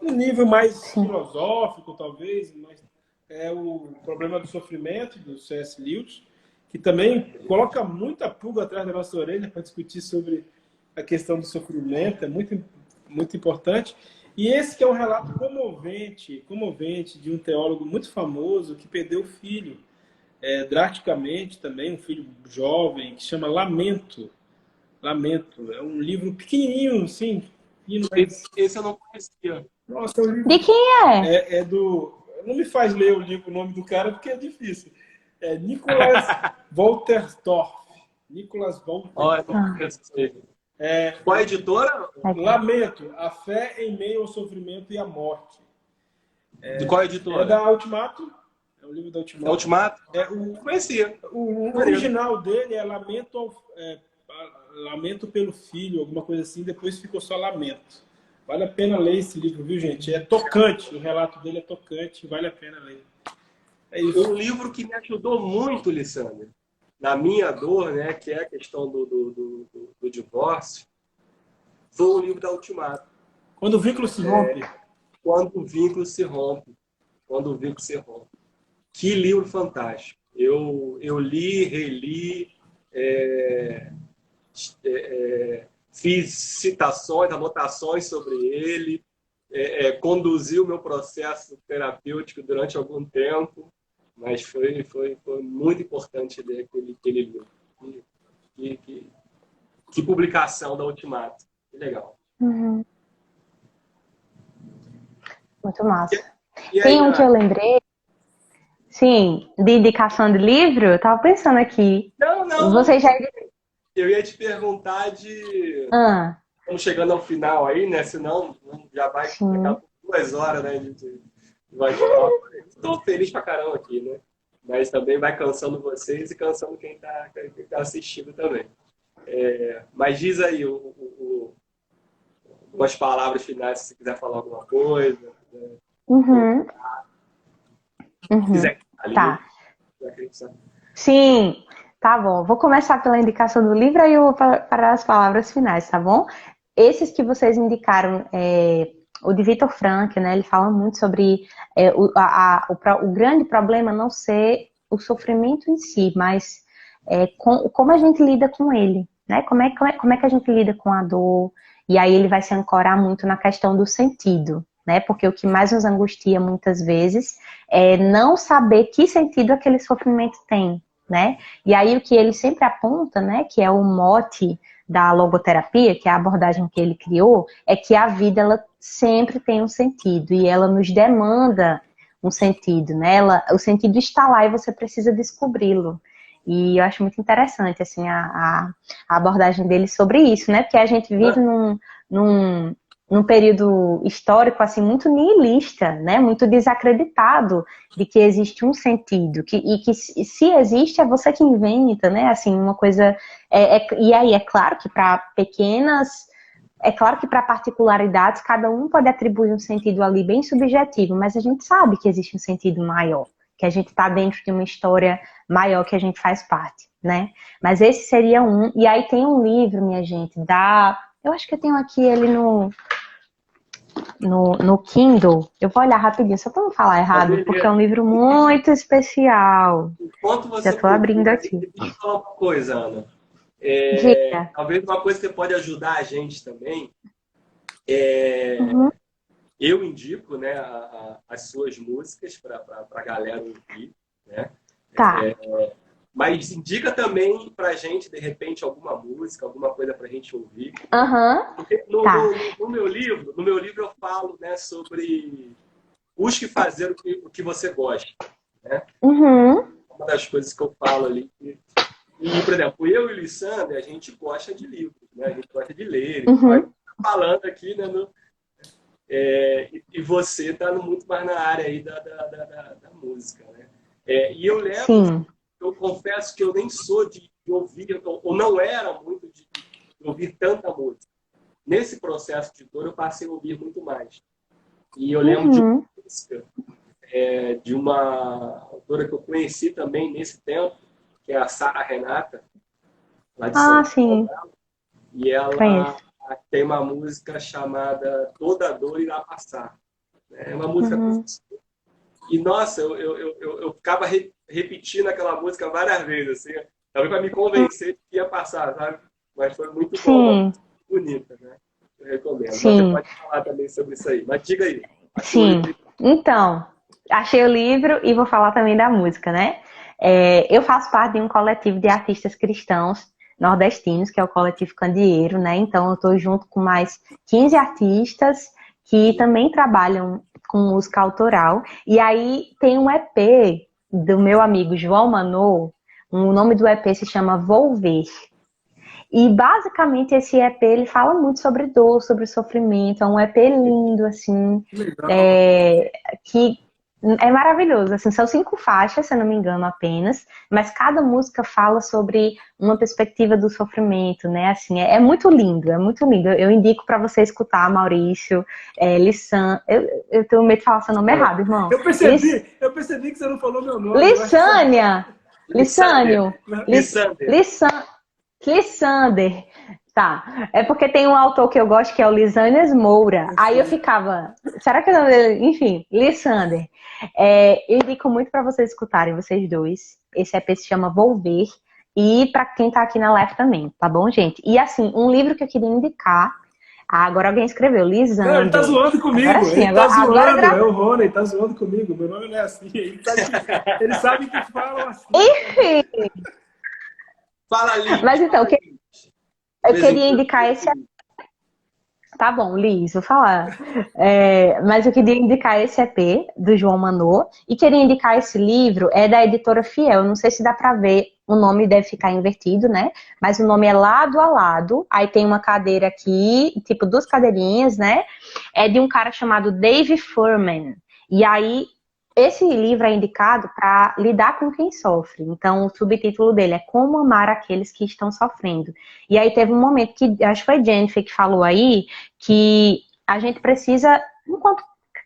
Um nível mais filosófico, talvez, mas é o Problema do Sofrimento, do C.S. Lewis, que também coloca muita pulga atrás da nossa orelha para discutir sobre a questão do sofrimento. É muito, muito importante. E esse que é um relato comovente, comovente de um teólogo muito famoso que perdeu o filho, drasticamente também, um filho jovem, que chama Lamento. Lamento. É um livro pequenininho, assim. Esse eu não conhecia. Nossa, é um livro... De quem é? É do... Não me faz ler o nome do cara, porque é difícil. É Nicolas Wolterstorff. Nicolas Wolterstorff. Olha, não conheço esse. Qual é a editora? Lamento, a fé em meio ao sofrimento e à morte. De qual editora? É da Ultimato. É o livro da Ultimato. Da Ultimato? Não conhecia. O original dele é Lamento pelo Filho, alguma coisa assim, depois ficou só Lamento. Vale a pena ler esse livro, viu, gente? É tocante, o relato dele é tocante, vale a pena ler. É isso. Um livro que me ajudou muito, Lissandra, na minha dor, né, que é a questão do divórcio, foi o livro da Ultimato. Quando o vínculo se rompe. Quando o vínculo se rompe. Quando o vínculo se rompe. Que livro fantástico. Eu li, reli, fiz citações, anotações sobre ele, conduzi o meu processo terapêutico durante algum tempo, mas foi muito importante ler aquele livro. Que publicação da Ultimato. Que legal. Uhum. Muito massa. E aí, tem um que eu lembrei, sim, de indicação de livro, eu tava pensando aqui. Não. Você já... Eu ia te perguntar de... Estamos chegando ao final aí, né? Senão já vai ficar por 2 horas, né? Estou feliz pra caramba aqui, né? Mas também vai cansando vocês e cansando quem tá assistindo também. Mas diz aí umas palavras finais, se você quiser falar alguma coisa. Né? Se quiser ali, tá. Sim, tá bom. Vou começar pela indicação do livro e eu vou para as palavras finais, tá bom? Esses que vocês indicaram, o de Viktor Frankl, né? Ele fala muito sobre o grande problema não ser o sofrimento em si, mas como a gente lida com ele, né? Como é que a gente lida com a dor? E aí ele vai se ancorar muito na questão do sentido, né? Porque o que mais nos angustia muitas vezes é não saber que sentido aquele sofrimento tem, né? E aí o que ele sempre aponta, né? Que é o mote da logoterapia, que é a abordagem que ele criou, é que a vida ela sempre tem um sentido e ela nos demanda um sentido, né? O sentido está lá e você precisa descobri-lo. E eu acho muito interessante, assim, a abordagem dele sobre isso, né? Porque a gente vive num período histórico, assim, muito nihilista, né? Muito desacreditado de que existe um sentido. E que se existe, é você que inventa, né? Assim, uma coisa... E aí, é claro que para particularidades, cada um pode atribuir um sentido ali bem subjetivo, mas a gente sabe que existe um sentido maior, que a gente está dentro de uma história maior que a gente faz parte, né? Mas esse seria um. E aí tem um livro, minha gente, eu acho que eu tenho aqui ele no Kindle. Eu vou olhar rapidinho, só para não falar errado, porque é um livro muito especial. Enquanto você já estou abrindo aqui. Deixa eu falar uma coisa, Ana. Talvez uma coisa que pode ajudar a gente também eu indico, né, as suas músicas para a galera ouvir, né? Tá. Mas indica também pra gente, de repente, alguma música, alguma coisa pra gente ouvir. Porque no meu livro eu falo, né, sobre busque fazer o que você gosta, né? Uma das coisas que eu falo ali. E, por exemplo, eu e o Lissandra, a gente gosta de livros, né? A gente gosta de ler. Vai falando aqui, né? E você está muito mais na área aí da música, né? E eu levo... Sim. Eu confesso que eu nem sou de ouvir, ou não era muito de ouvir tanta música. Nesse processo de dor, eu passei a ouvir muito mais. E eu lembro de uma música de uma autora que eu conheci também nesse tempo, que é a Sara Renata, lá de São Paulo. E ela tem uma música chamada Toda Dor Irá Passar. É uma música e, nossa, eu ficava repetindo aquela música várias vezes, assim, talvez para me convencer de que ia passar, sabe? Mas foi muito bom, muito bonita, né? Eu recomendo. Você Sim, pode falar também sobre isso aí. Mas diga aí. Achou o sim. livro? Então, achei o livro e vou falar também da música, né? Eu faço parte de um coletivo de artistas cristãos nordestinos, que é o Coletivo Candeeiro, né? Então, eu estou junto com mais 15 artistas que também trabalham com música autoral. E aí tem um EP do meu amigo João Manô, o nome do EP se chama Volver. E basicamente esse EP ele fala muito sobre dor, sobre sofrimento. É um EP lindo, assim, Que legal. é, que é maravilhoso. Assim, são 5 faixas, se eu não me engano, apenas, mas cada música fala sobre uma perspectiva do sofrimento, né? Assim, é muito lindo, é muito lindo. Eu indico para você escutar, Maurício, Lissan. Eu tenho medo de falar seu nome errado, irmão. Eu percebi que você não falou meu nome. Eu acho que você... Lissânia, Lissander. Lissânio, Lissander. Lissan, Lissander. Tá. É porque tem um autor que eu gosto que é o Lisânias Moura. Aí eu ficava. Será que o nome dele. Enfim, Lissander. Eu indico muito para vocês escutarem, vocês dois. Esse EP se chama Volver. E para quem tá aqui na live também, tá bom, gente? E assim, um livro que eu queria indicar. Ah, agora alguém escreveu, Não, ele tá Lisander. zoando Agora comigo. sim, Ele tá agora zoando. É gravou. o Rony, ele tá zoando comigo. Meu nome não é assim. Ele sabe que falam assim. Enfim, Fala, mas Liz. então, Fala, Liz. De eu vez em queria quando. indicar esse. Tá bom, Liz, vou falar. Mas eu queria indicar esse EP do João Manô e queria indicar esse livro, é da editora Fiel. Não sei se dá pra ver, o nome deve ficar invertido, né? Mas o nome é Lado a Lado. Aí tem uma cadeira aqui, tipo 2 cadeirinhas, né? É de um cara chamado Dave Furman. E aí esse livro é indicado para lidar com quem sofre. Então, o subtítulo dele é Como Amar Aqueles que Estão Sofrendo. E aí teve um momento que, acho que foi Jennifer que falou aí, que a gente precisa, enquanto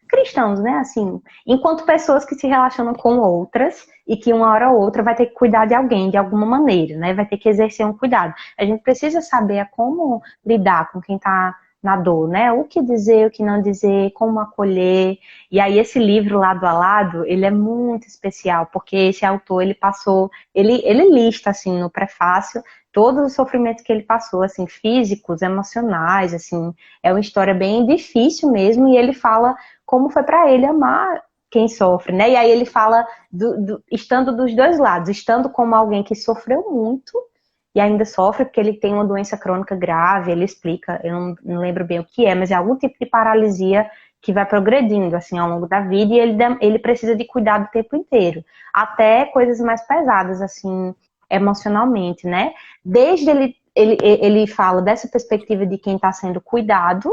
cristãos, né, assim, enquanto pessoas que se relacionam com outras e que uma hora ou outra vai ter que cuidar de alguém de alguma maneira, né, vai ter que exercer um cuidado. A gente precisa saber como lidar com quem está na dor, né, o que dizer, o que não dizer, como acolher. E aí esse livro Lado a Lado, ele é muito especial, porque esse autor, ele passou, ele lista, assim, no prefácio, todos os sofrimentos que ele passou, assim, físicos, emocionais, assim, é uma história bem difícil mesmo, e ele fala como foi para ele amar quem sofre, né? E aí ele fala estando dos dois lados, estando como alguém que sofreu muito e ainda sofre porque ele tem uma doença crônica grave, ele explica, eu não lembro bem o que é, mas é algum tipo de paralisia que vai progredindo, assim, ao longo da vida, e ele precisa de cuidado o tempo inteiro, até coisas mais pesadas, assim, emocionalmente, né? Desde ele fala dessa perspectiva de quem está sendo cuidado,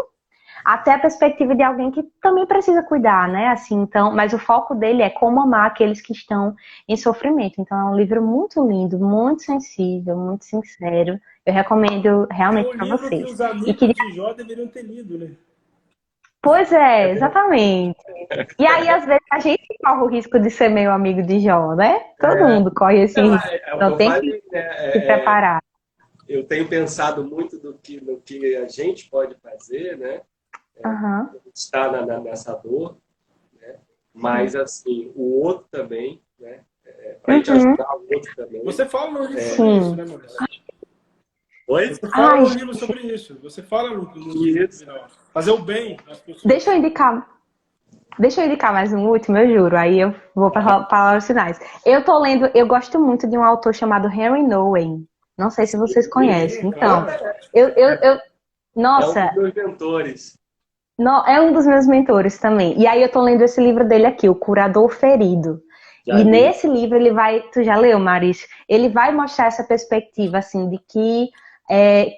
até a perspectiva de alguém que também precisa cuidar, né? Assim, então, mas o foco dele é como amar aqueles que estão em sofrimento. Então, é um livro muito lindo, muito sensível, muito sincero. Eu recomendo É realmente o para livro que vocês. os E amigos queria... de Jó deveriam ter lido, né? Pois é, exatamente. E aí, às vezes, a gente corre o risco de ser meio amigo de Jó, né? Todo É, mundo corre esse não, risco. é o que Então, eu tem que falei, né? se preparar. Eu tenho pensado muito no que a gente pode fazer, né? Aham. Está nessa dor, né? Mas, assim, o outro também, né? Para a gente Uhum. ajudar o outro também. Você fala no livro sobre isso, Sim. né, Maurício? Oi? Você fala Ai, no livro sobre isso. Você fala no livro Isso. final. Fazer o bem às pessoas. deixa eu indicar mais um último, eu juro. Aí eu vou para palavras finais. Eu tô lendo, eu gosto muito de um autor chamado Henry Nowen. Não sei se vocês Sim, conhecem. Então, claro. É um dos nossa, meus mentores. é um dos meus mentores também. E aí eu tô lendo esse livro dele aqui, O Curador Ferido. Já E li. nesse livro ele vai, tu já leu, Maris? Ele vai mostrar essa perspectiva, assim, de que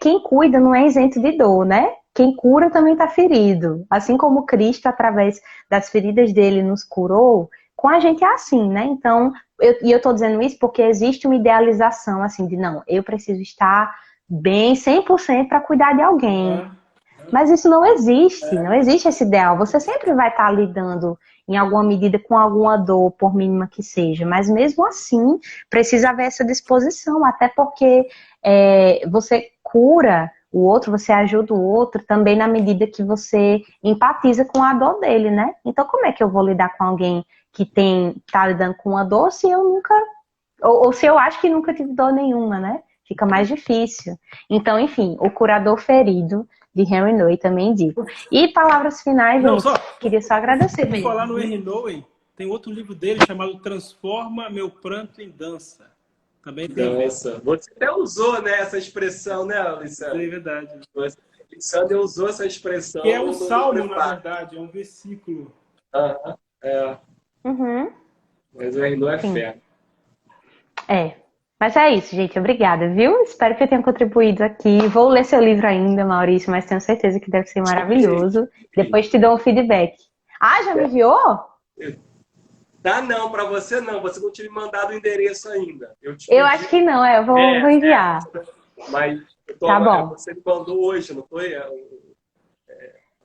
quem cuida não é isento de dor, né? Quem cura também está ferido. Assim como Cristo, através das feridas dele, nos curou, com a gente é assim, né? Então, eu tô dizendo isso porque existe uma idealização, assim, de não, eu preciso estar bem 100% para cuidar de alguém. Aham. Mas isso não existe, não existe esse ideal. Você sempre vai estar lidando, em alguma medida, com alguma dor, por mínima que seja. Mas mesmo assim, precisa haver essa disposição, até porque você cura o outro, você ajuda o outro também na medida que você empatiza com a dor dele, né? Então, como é que eu vou lidar com alguém que tá lidando com uma dor se eu nunca, ou se eu acho que nunca tive dor nenhuma, né? fica mais difícil. Então, enfim, O Curador Ferido, de Henry Noe, também indico. E palavras finais, Não, gente, queria só agradecer Por mesmo. falar no Henry Noe, tem outro livro dele chamado Transforma Meu Pranto em Dança. Também tem. Dança. Você até usou, né, essa expressão, né, Isso é Alessandro? verdade. Alessandro usou essa expressão Que é um no salmo, na preparo. verdade, é um versículo. Aham, é. Uhum. Mas o Renault é Sim. fé. É. Mas é isso, gente. Obrigada, viu? Espero que eu tenha contribuído aqui. Vou ler seu livro ainda, Maurício, mas tenho certeza que deve ser maravilhoso. Depois te dou um feedback. Ah, já me enviou? Tá, não, para você não. Você não tinha me mandado o endereço ainda. Eu te Eu pedi. acho que não, vou enviar. Mas Tá bom. você me mandou hoje, não foi?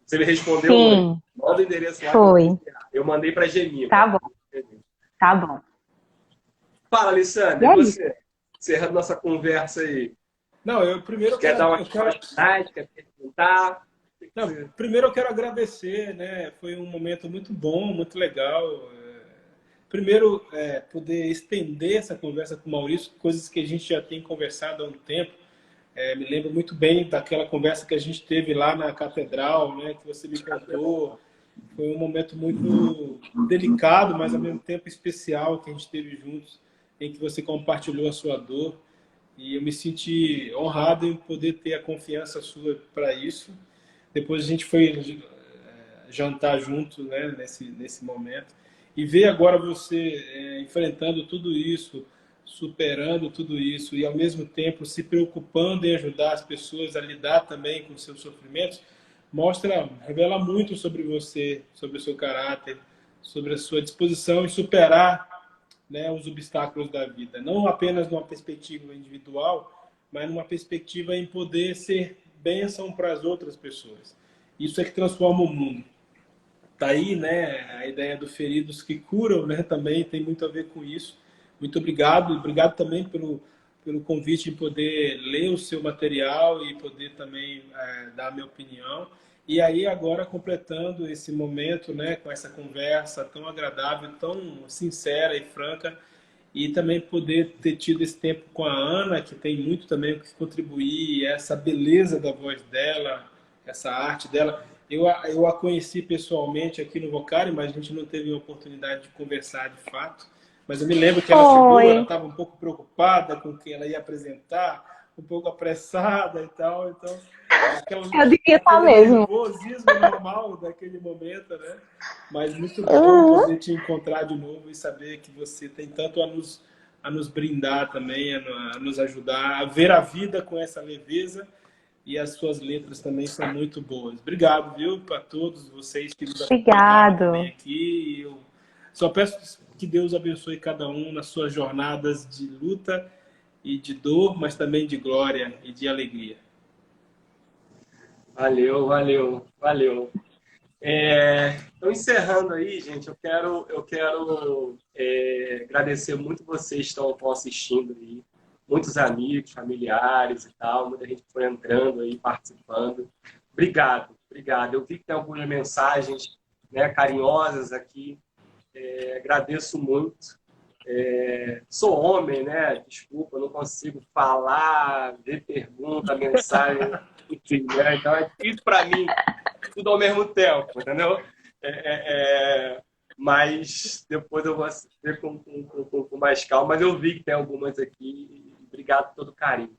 Você me respondeu hoje. Sim, Manda o endereço lá que eu foi. vou enviar. Eu mandei para Gemima. Tá bom, tá bom. Fala, E Alessandro, e é isso. você? Encerrando nossa conversa aí. Não, eu primeiro Quer dar uma eu quero, finais? Quer perguntar? não, primeiro eu quero agradecer, né? Foi um momento muito bom, muito legal. Primeiro, poder estender essa conversa com o Maurício, coisas que a gente já tem conversado há um tempo. Me lembro muito bem daquela conversa que a gente teve lá na catedral, né? Que você me contou. Foi um momento muito delicado, mas ao mesmo tempo especial que a gente teve juntos, em que você compartilhou a sua dor. E eu me senti honrado em poder ter a confiança sua para isso. Depois a gente foi jantar junto, né, nesse momento. E ver agora você enfrentando tudo isso, superando tudo isso e ao mesmo tempo se preocupando em ajudar as pessoas a lidar também com seus sofrimentos, revela muito sobre você, sobre o seu caráter, sobre a sua disposição em superar, né, os obstáculos da vida. Não apenas numa perspectiva individual, mas numa perspectiva em poder ser bênção para as outras pessoas. Isso é que transforma o mundo. Daí, né, a ideia do Feridos que Curam, né, também tem muito a ver com isso. Muito obrigado. Obrigado também pelo convite em poder ler o seu material e poder também dar a minha opinião. E aí, agora, completando esse momento, né, com essa conversa tão agradável, tão sincera e franca, e também poder ter tido esse tempo com a Ana, que tem muito também o que contribuir, essa beleza da voz dela, essa arte dela. Eu a conheci pessoalmente aqui no Vocari, mas a gente não teve a oportunidade de conversar de fato. Mas eu me lembro que ela chegou, ela estava um pouco preocupada com o que ela ia apresentar, um pouco apressada e tal. Então, Eu devia estar aquele mesmo. nervosismo normal daquele momento, né? Mas muito bom poder te encontrar de novo e saber que você tem tanto a nos brindar também, a nos ajudar a ver a vida com essa leveza. E as suas letras também são muito boas. Obrigado, viu, para todos vocês que nos acompanharam também aqui. Eu só peço que Deus abençoe cada um nas suas jornadas de luta e de dor, mas também de glória e de alegria. Valeu, valeu, valeu. Então, encerrando aí, gente, eu quero agradecer muito vocês que estão assistindo aí, muitos amigos, familiares e tal, muita gente foi entrando aí, participando. Obrigado, obrigado. Eu vi que tem algumas mensagens, né, carinhosas aqui, agradeço muito. Sou homem, né? Desculpa, não consigo falar, ver pergunta, mensagem, enfim, né? Então é difícil para mim tudo ao mesmo tempo, entendeu? Mas depois eu vou ver com mais calma. Mas eu vi que tem algumas aqui. Obrigado por todo o carinho.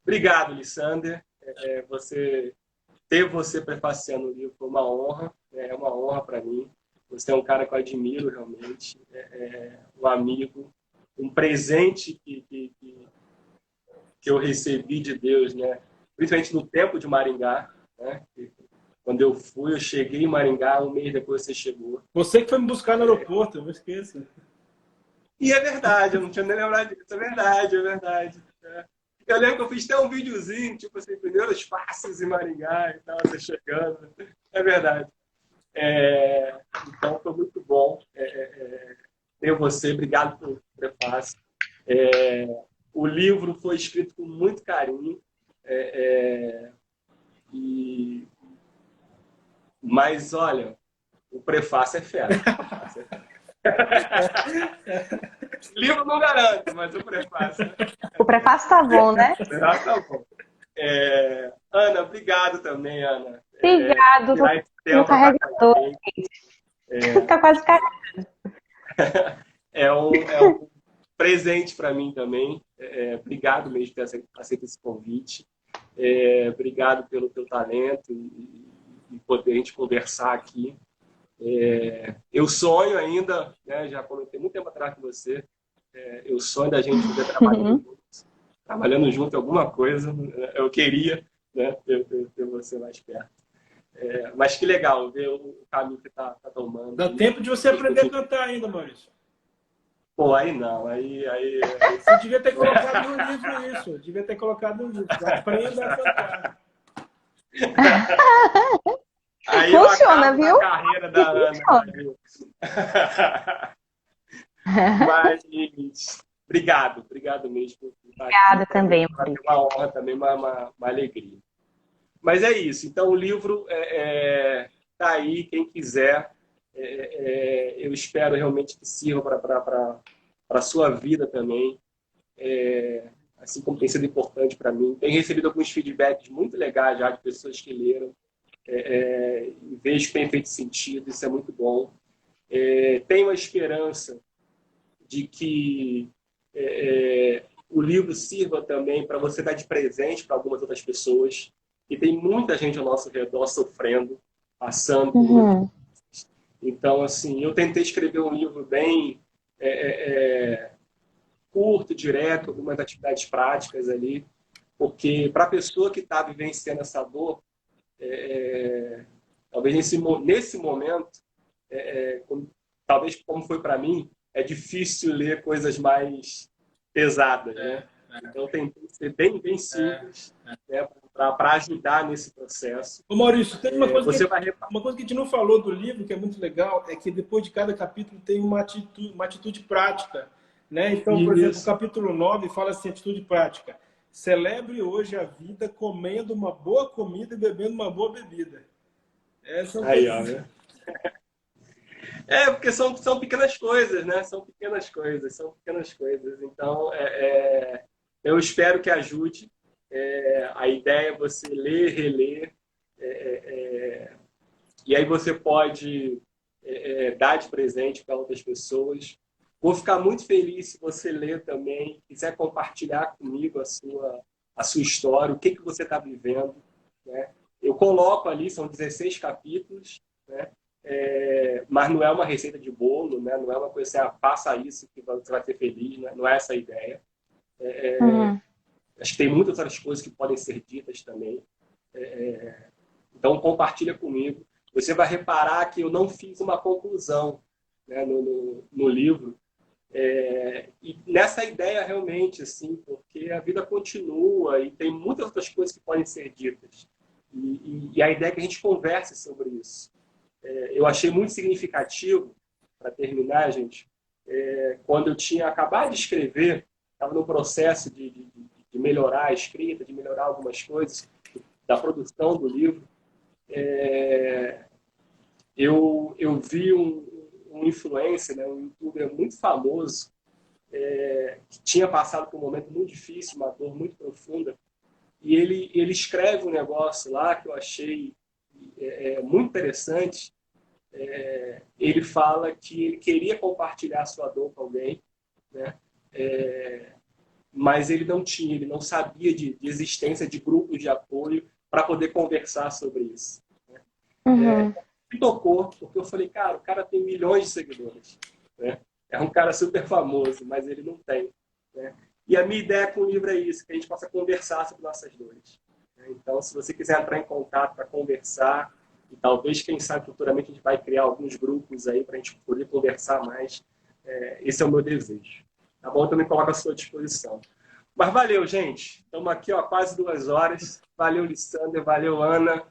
Obrigado, Lissander. Ter você prefaciando o livro foi uma honra. É uma honra para mim. Você é um cara que eu admiro realmente. Um amigo. Um presente que eu recebi de Deus, né? Principalmente no tempo de Maringá. Né? Quando eu fui, eu cheguei em Maringá, um mês depois você chegou. Você que foi me buscar no aeroporto, não esqueça. E é verdade, eu não tinha nem lembrado disso. É verdade, é verdade. Eu lembro que eu fiz até um videozinho, tipo assim, primeiros passos em Maringá e tal, você chegando. É verdade. Então foi muito bom ter você. Obrigado pelo prefácio. O livro foi escrito com muito carinho. Mas, olha, o prefácio é fera. Livro não garanto, mas o prefácio. O prefácio tá bom, né? Já tá bom. Ana, obrigado também, Ana. Obrigado. Tirar esse Meu tempo pra estar com carregador. a gente. Tá quase carregado. É um presente para mim também. Obrigado mesmo por ter aceito esse convite. Obrigado pelo teu talento e poder a gente conversar aqui. Eu sonho ainda, né, já comentei muito tempo atrás com você, eu sonho da gente poder trabalhando junto em alguma coisa. Eu queria, né, ter você mais perto. Mas que legal ver o caminho que tá tomando. Dá tempo de você aprender a cantar ainda, Maurício. Pô, aí não. Aí... Você devia ter colocado no livro isso. Devia ter colocado no livro. Aprenda a cantar. Aí funciona, viu? A carreira da Ana. Mas obrigado mesmo por estar Obrigada aqui. também, Foi Maurício. uma honra também, uma alegria. Mas é isso. Então o livro tá aí, quem quiser. Eu espero realmente que sirva para a sua vida também. Assim como tem sido importante para mim. Tenho recebido alguns feedbacks muito legais já de pessoas que leram. E vejo que tem feito sentido, isso é muito bom. Tenho a esperança de que o livro sirva também para você dar de presente para algumas outras pessoas. E tem muita gente ao nosso redor sofrendo, passando por... Então, assim, eu tentei escrever um livro bem curto, direto, algumas atividades práticas ali, porque para a pessoa que está vivenciando essa dor, talvez nesse momento, talvez como foi para mim, é difícil ler coisas mais pesadas, né? Então tem que ser bem simples, né, para ajudar nesse processo. Ô Maurício, tem uma coisa, uma coisa que a gente não falou do livro, que é muito legal, é que depois de cada capítulo tem uma atitude prática, né? Então, por exemplo, o capítulo 9 fala assim, atitude prática. Celebre hoje a vida comendo uma boa comida e bebendo uma boa bebida. Essa aí, ó, né? Porque são pequenas coisas, né? São pequenas coisas. Então, eu espero que ajude. A ideia é você ler, reler. E aí você pode dar de presente para outras pessoas. Vou ficar muito feliz se você ler também, quiser compartilhar comigo a sua história, o que você está vivendo, né? Eu coloco ali, são 16 capítulos, né? Mas não é uma receita de bolo, né? Não é uma coisa assim, faça isso que você vai ser feliz, né? Não é essa a ideia. Acho que tem muitas outras coisas que podem ser ditas também. Então, compartilha comigo. Você vai reparar que eu não fiz uma conclusão, né, no livro. E nessa ideia, realmente, assim, porque a vida continua e tem muitas outras coisas que podem ser ditas. E a ideia é que a gente converse sobre isso. Eu achei muito significativo, para terminar, gente, quando eu tinha acabado de escrever, estava no processo de melhorar a escrita, de melhorar algumas coisas da produção do livro. Eu vi um influencer, né, um youtuber muito famoso, que tinha passado por um momento muito difícil, uma dor muito profunda, e ele escreve um negócio lá que eu achei muito interessante. Ele fala que ele queria compartilhar a sua dor com alguém, né? Mas ele não sabia de existência de grupos de apoio para poder conversar sobre isso. Né? Me tocou, porque eu falei, cara, o cara tem milhões de seguidores, né? É um cara super famoso, mas ele não tem, né? E a minha ideia com o livro é isso, que a gente possa conversar sobre nossas dores. Então, se você quiser entrar em contato para conversar, e talvez, quem sabe, futuramente a gente vai criar alguns grupos aí para a gente poder conversar mais, esse é o meu desejo. Tá bom? Eu também coloco à sua disposição. Mas valeu, gente. Estamos aqui, ó, quase 2 horas. Valeu, Lissander. Valeu, Ana.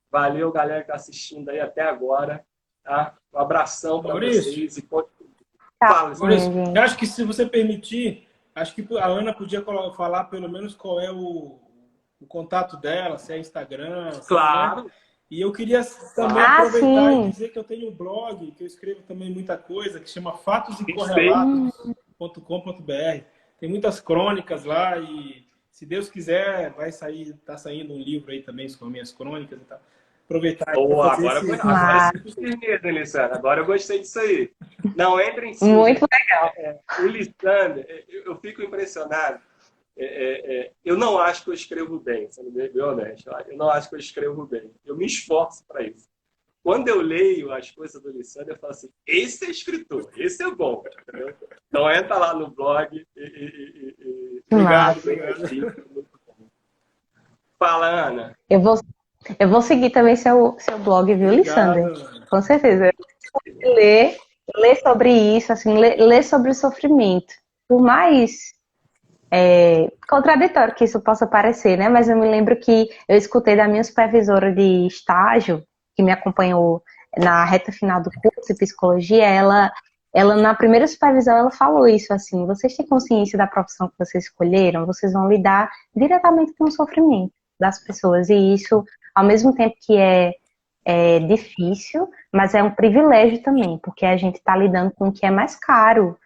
Valeu, galera que está assistindo aí até agora. Tá? Um abração para vocês. E fala, Maurício, eu acho que, se você permitir, acho que a Ana podia falar pelo menos qual é o contato dela, se é Instagram. Claro. Né? E eu queria também aproveitar e dizer que eu tenho um blog, que eu escrevo também muita coisa, que chama fatosincorrelatos.com.br. Tem muitas crônicas lá e, se Deus quiser, tá saindo um livro aí também com as minhas crônicas e tal. Aproveitar Oh, para fazer agora sim, firmeza, hein, Lissandra? Agora eu gostei disso aí. Não, entra em si. Muito legal. O Lissandra, eu fico impressionado. Eu não acho que eu escrevo bem, sendo bem honesto. Eu não acho que eu escrevo bem. Eu me esforço para isso. Quando eu leio as coisas do Lissandra, eu falo assim, esse é escritor, esse é bom. Entendeu? Então entra lá no blog Obrigado. Fala, Ana. Eu vou seguir também seu blog, viu, Lissandra? Obrigado. Com certeza. Ler sobre isso, assim, ler sobre o sofrimento. Por mais contraditório que isso possa parecer, né? Mas eu me lembro que eu escutei da minha supervisora de estágio, que me acompanhou na reta final do curso de psicologia, ela na primeira supervisão, ela falou isso, assim, vocês têm consciência da profissão que vocês escolheram? Vocês vão lidar diretamente com o sofrimento das pessoas. E isso, ao mesmo tempo que é difícil, mas é um privilégio também, porque a gente está lidando com o que é mais caro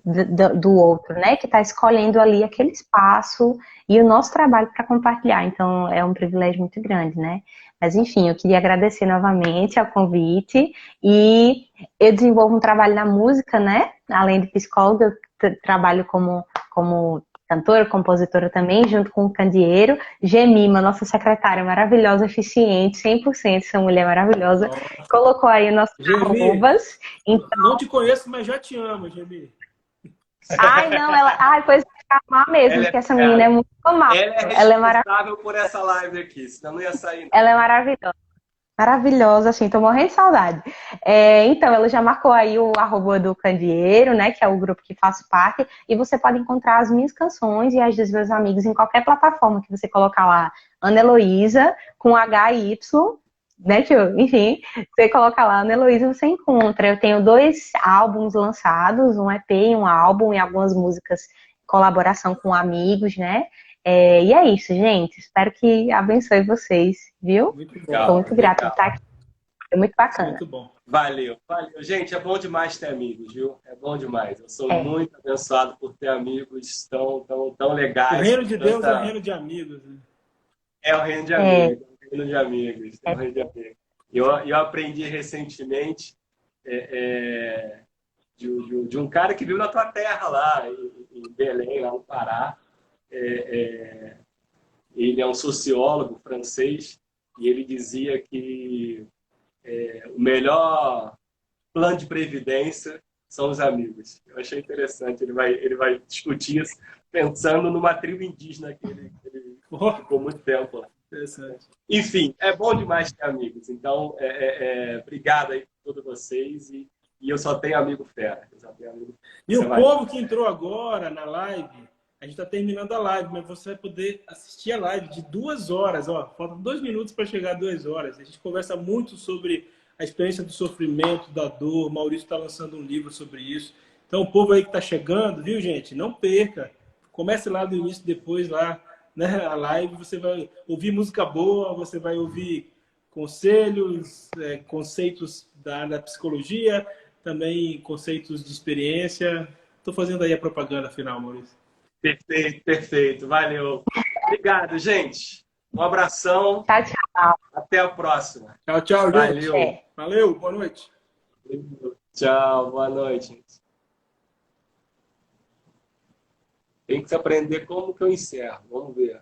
do outro, né? Que está escolhendo ali aquele espaço e o nosso trabalho para compartilhar. Então, é um privilégio muito grande, né? Mas, enfim, eu queria agradecer novamente ao convite e eu desenvolvo um trabalho na música, né? Além de psicóloga, eu trabalho como cantora, compositora também, junto com o Candeeiro. Gemima, nossa secretária maravilhosa, eficiente, 100%, essa mulher maravilhosa, colocou aí nossos arrobas. Então... Não te conheço, mas já te amo, Gemi. Ai, não, pois amar mesmo, porque essa menina é muito amável. Ela é responsável por essa live aqui, senão não ia sair. Não. Ela é maravilhosa. Maravilhosa, assim, tô morrendo de saudade. Então, ela já marcou aí o arroba do Candeeiro, né, que é o grupo que faço parte, e você pode encontrar as minhas canções e as dos meus amigos em qualquer plataforma que você colocar lá, Ana Heloísa, com HY, né, tio? Enfim, você coloca lá Ana Heloísa, você encontra. Eu tenho 2 álbuns lançados, um EP e um álbum, e algumas músicas em colaboração com amigos, né? E é isso, gente. Espero que abençoe vocês, viu? Muito bom. Estou muito grata por estar aqui. É muito bacana. Muito bom. Valeu. Gente, é bom demais ter amigos, viu? É bom demais. Eu sou muito abençoado por ter amigos tão legais. O reino de Deus é o reino de amigos. Né? É o reino de amigos. É o reino de amigos. É o reino de amigos. Eu aprendi recentemente de um cara que vive na tua terra lá, em Belém, lá no Pará. Ele é um sociólogo francês e ele dizia que o melhor plano de previdência são os amigos. Eu achei interessante. Ele vai discutir isso pensando numa tribo indígena que ele ficou muito tempo lá. Interessante. Enfim, é bom demais ter amigos. Então, obrigado aí por todos vocês e eu só tenho amigo fera. E o povo que entrou agora na live, a gente está terminando a live, mas você vai poder assistir a live de 2 horas. Faltam 2 minutos para chegar a 2 horas. A gente conversa muito sobre a experiência do sofrimento, da dor. O Maurício está lançando um livro sobre isso. Então, o povo aí que está chegando, viu, gente? Não perca. Comece lá do início, depois lá, né, a live. Você vai ouvir música boa, você vai ouvir conselhos, conceitos da área da psicologia, também conceitos de experiência. Estou fazendo aí a propaganda final, Maurício. Perfeito. Valeu. Obrigado, gente. Um abração. Tchau. Até a próxima. Tchau, Valeu. gente. Valeu, boa noite. Tchau, boa noite, gente. Tem que se aprender como que eu encerro. Vamos ver.